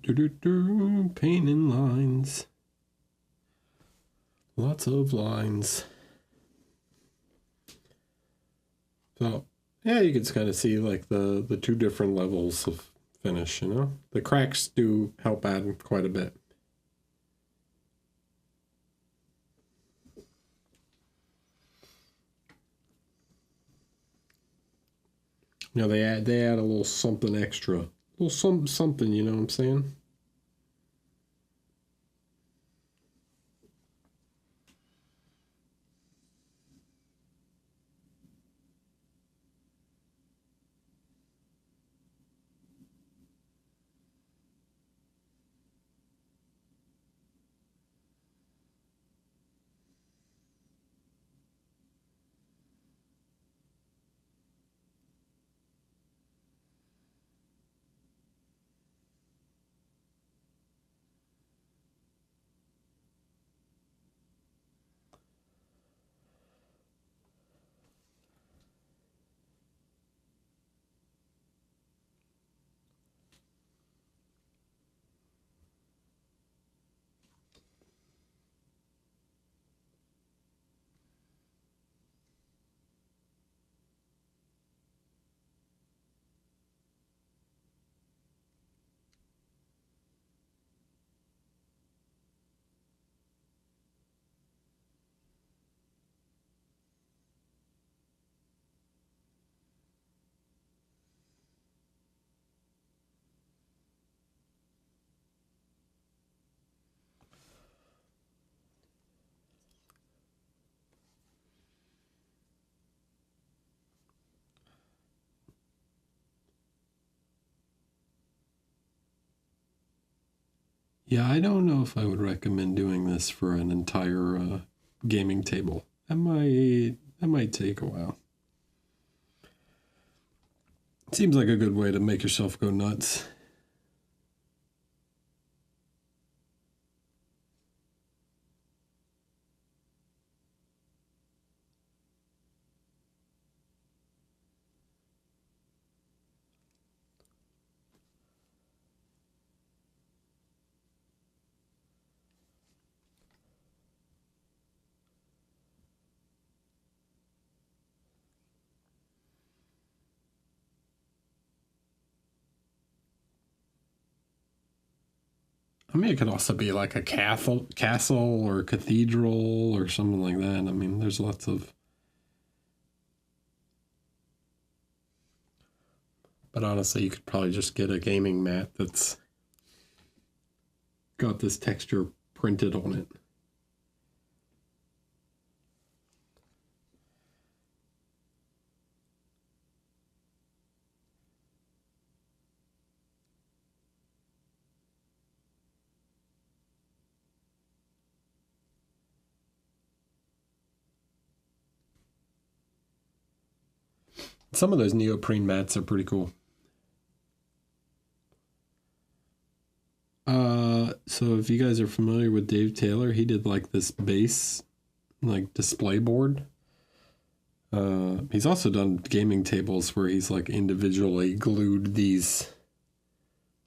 Painting lines. Lots of lines. So, yeah, you can kind of see like the two different levels of finish, you know? The cracks do help add quite a bit. You know, they add a little something extra. A little something, you know what I'm saying? Yeah, I don't know if I would recommend doing this for an entire gaming table. That might take a while. Seems like a good way to make yourself go nuts. I mean, it could also be like a castle or cathedral or something like that. I mean, there's lots of... But honestly, you could probably just get a gaming mat that's got this texture printed on it. Some of those neoprene mats are pretty cool. So if you guys are familiar with Dave Taylor, he did like this base, like display board. He's also done gaming tables where he's like individually glued these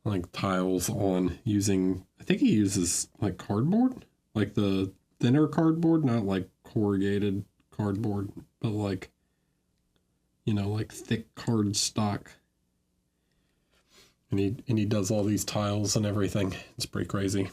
like tiles on using, I think he uses like cardboard, like the thinner cardboard, not like corrugated cardboard, but like, you know, like thick card stock. And he does all these tiles and everything. It's pretty crazy.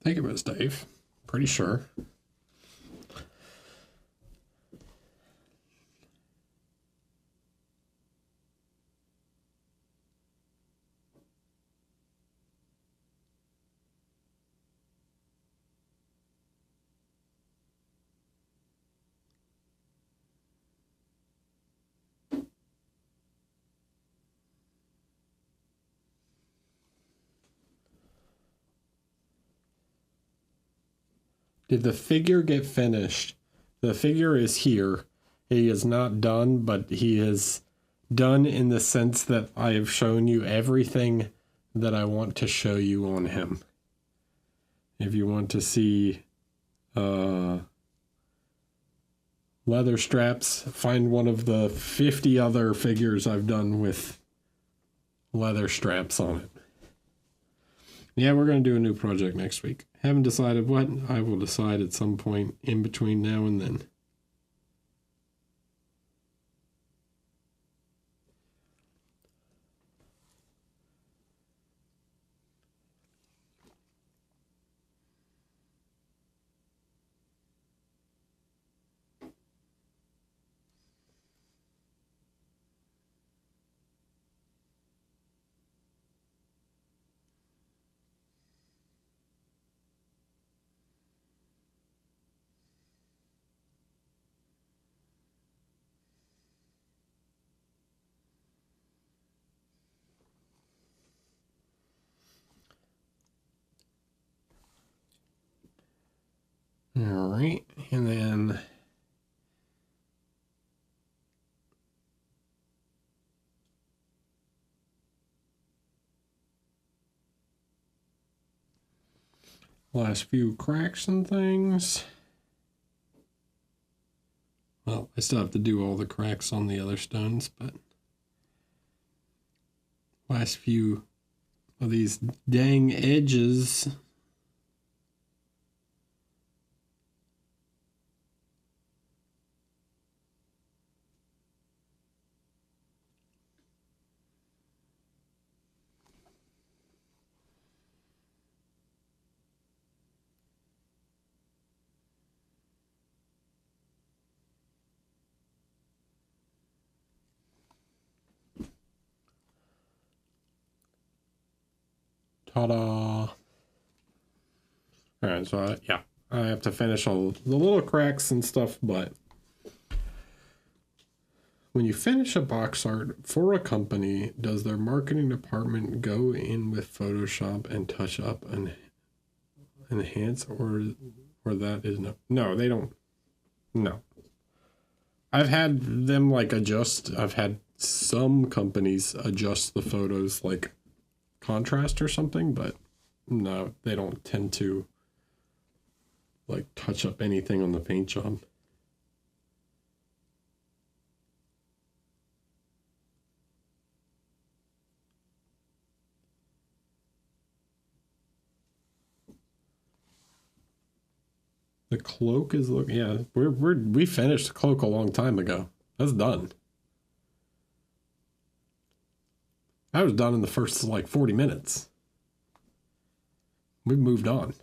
I think it was Dave. Pretty sure. Did the figure get finished? The figure is here. He is not done, but he is done in the sense that I have shown you everything that I want to show you on him. If you want to see leather straps, find one of the 50 other figures I've done with leather straps on it. Yeah, we're going to do a new project next week. Haven't decided what. I will decide at some point in between now and then. All right, and then last few cracks and things. Well, I still have to do all the cracks on the other stones, but last few of these dang edges. Ta-da! All right, so yeah, I have to finish all the little cracks and stuff, but when you finish a box art for a company, does their marketing department go in with Photoshop and touch up and enhance, or that is no, they don't. No. I've had them like adjust. I've had some companies adjust the photos like contrast or something, but no, they don't tend to like touch up anything on the paint job. The cloak is looking, yeah, we finished the cloak a long time ago. That's done. I was done in the first like 40 minutes. We've moved on.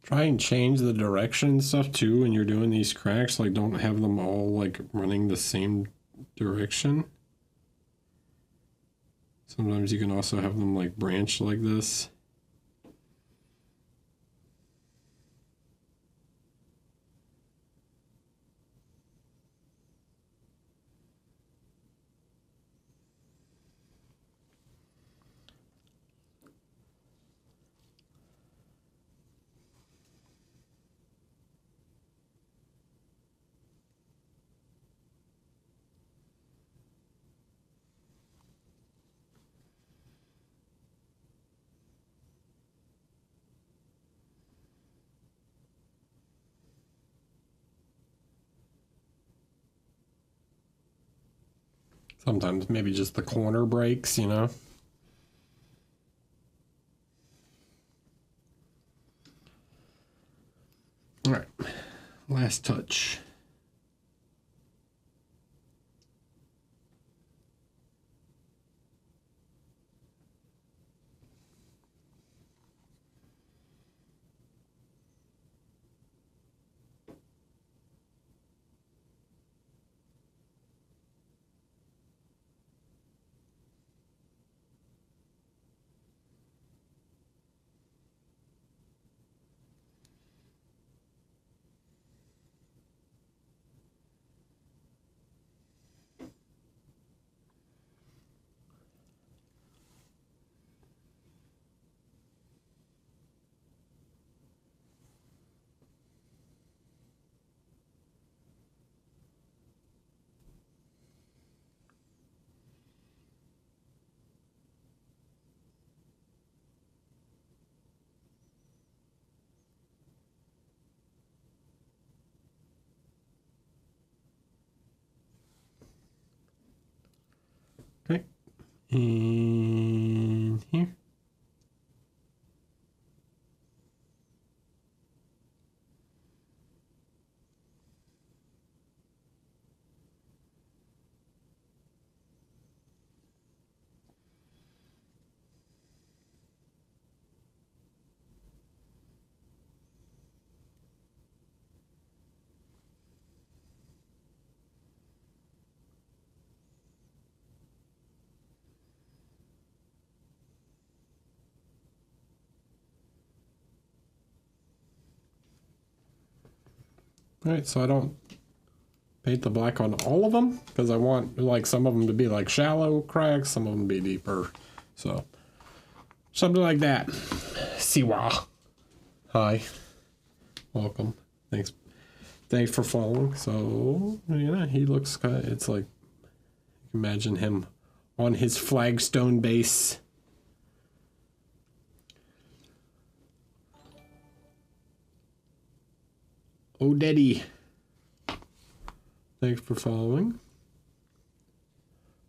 Try and change the direction and stuff too when you're doing these cracks. Like, don't have them all like running the same direction. Sometimes you can also have them like branch like this. Sometimes maybe just the corner breaks, you know. All right, last touch. Okay, in here. All right, so I don't paint the black on all of them because I want like some of them to be like shallow cracks, some of them to be deeper. So something like that. Siwa. Hi. Welcome. Thanks for following. So yeah, he looks kind of, it's like, imagine him on his flagstone base. Oh, Daddy. Thanks for following.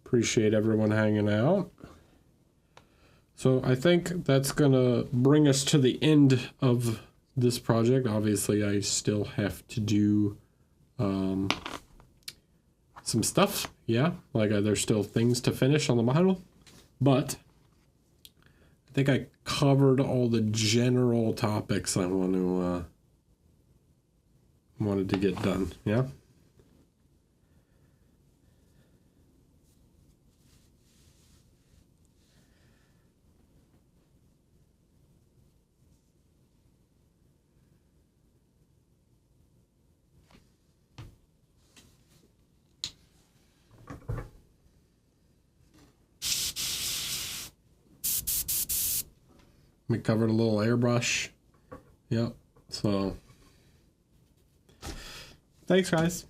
Appreciate everyone hanging out. So I think that's gonna bring us to the end of this project. Obviously, I still have to do some stuff. Yeah, like there's still things to finish on the model, but I think I covered all the general topics I wanted to get done. Yeah. We covered a little airbrush. Yep. So thanks, guys.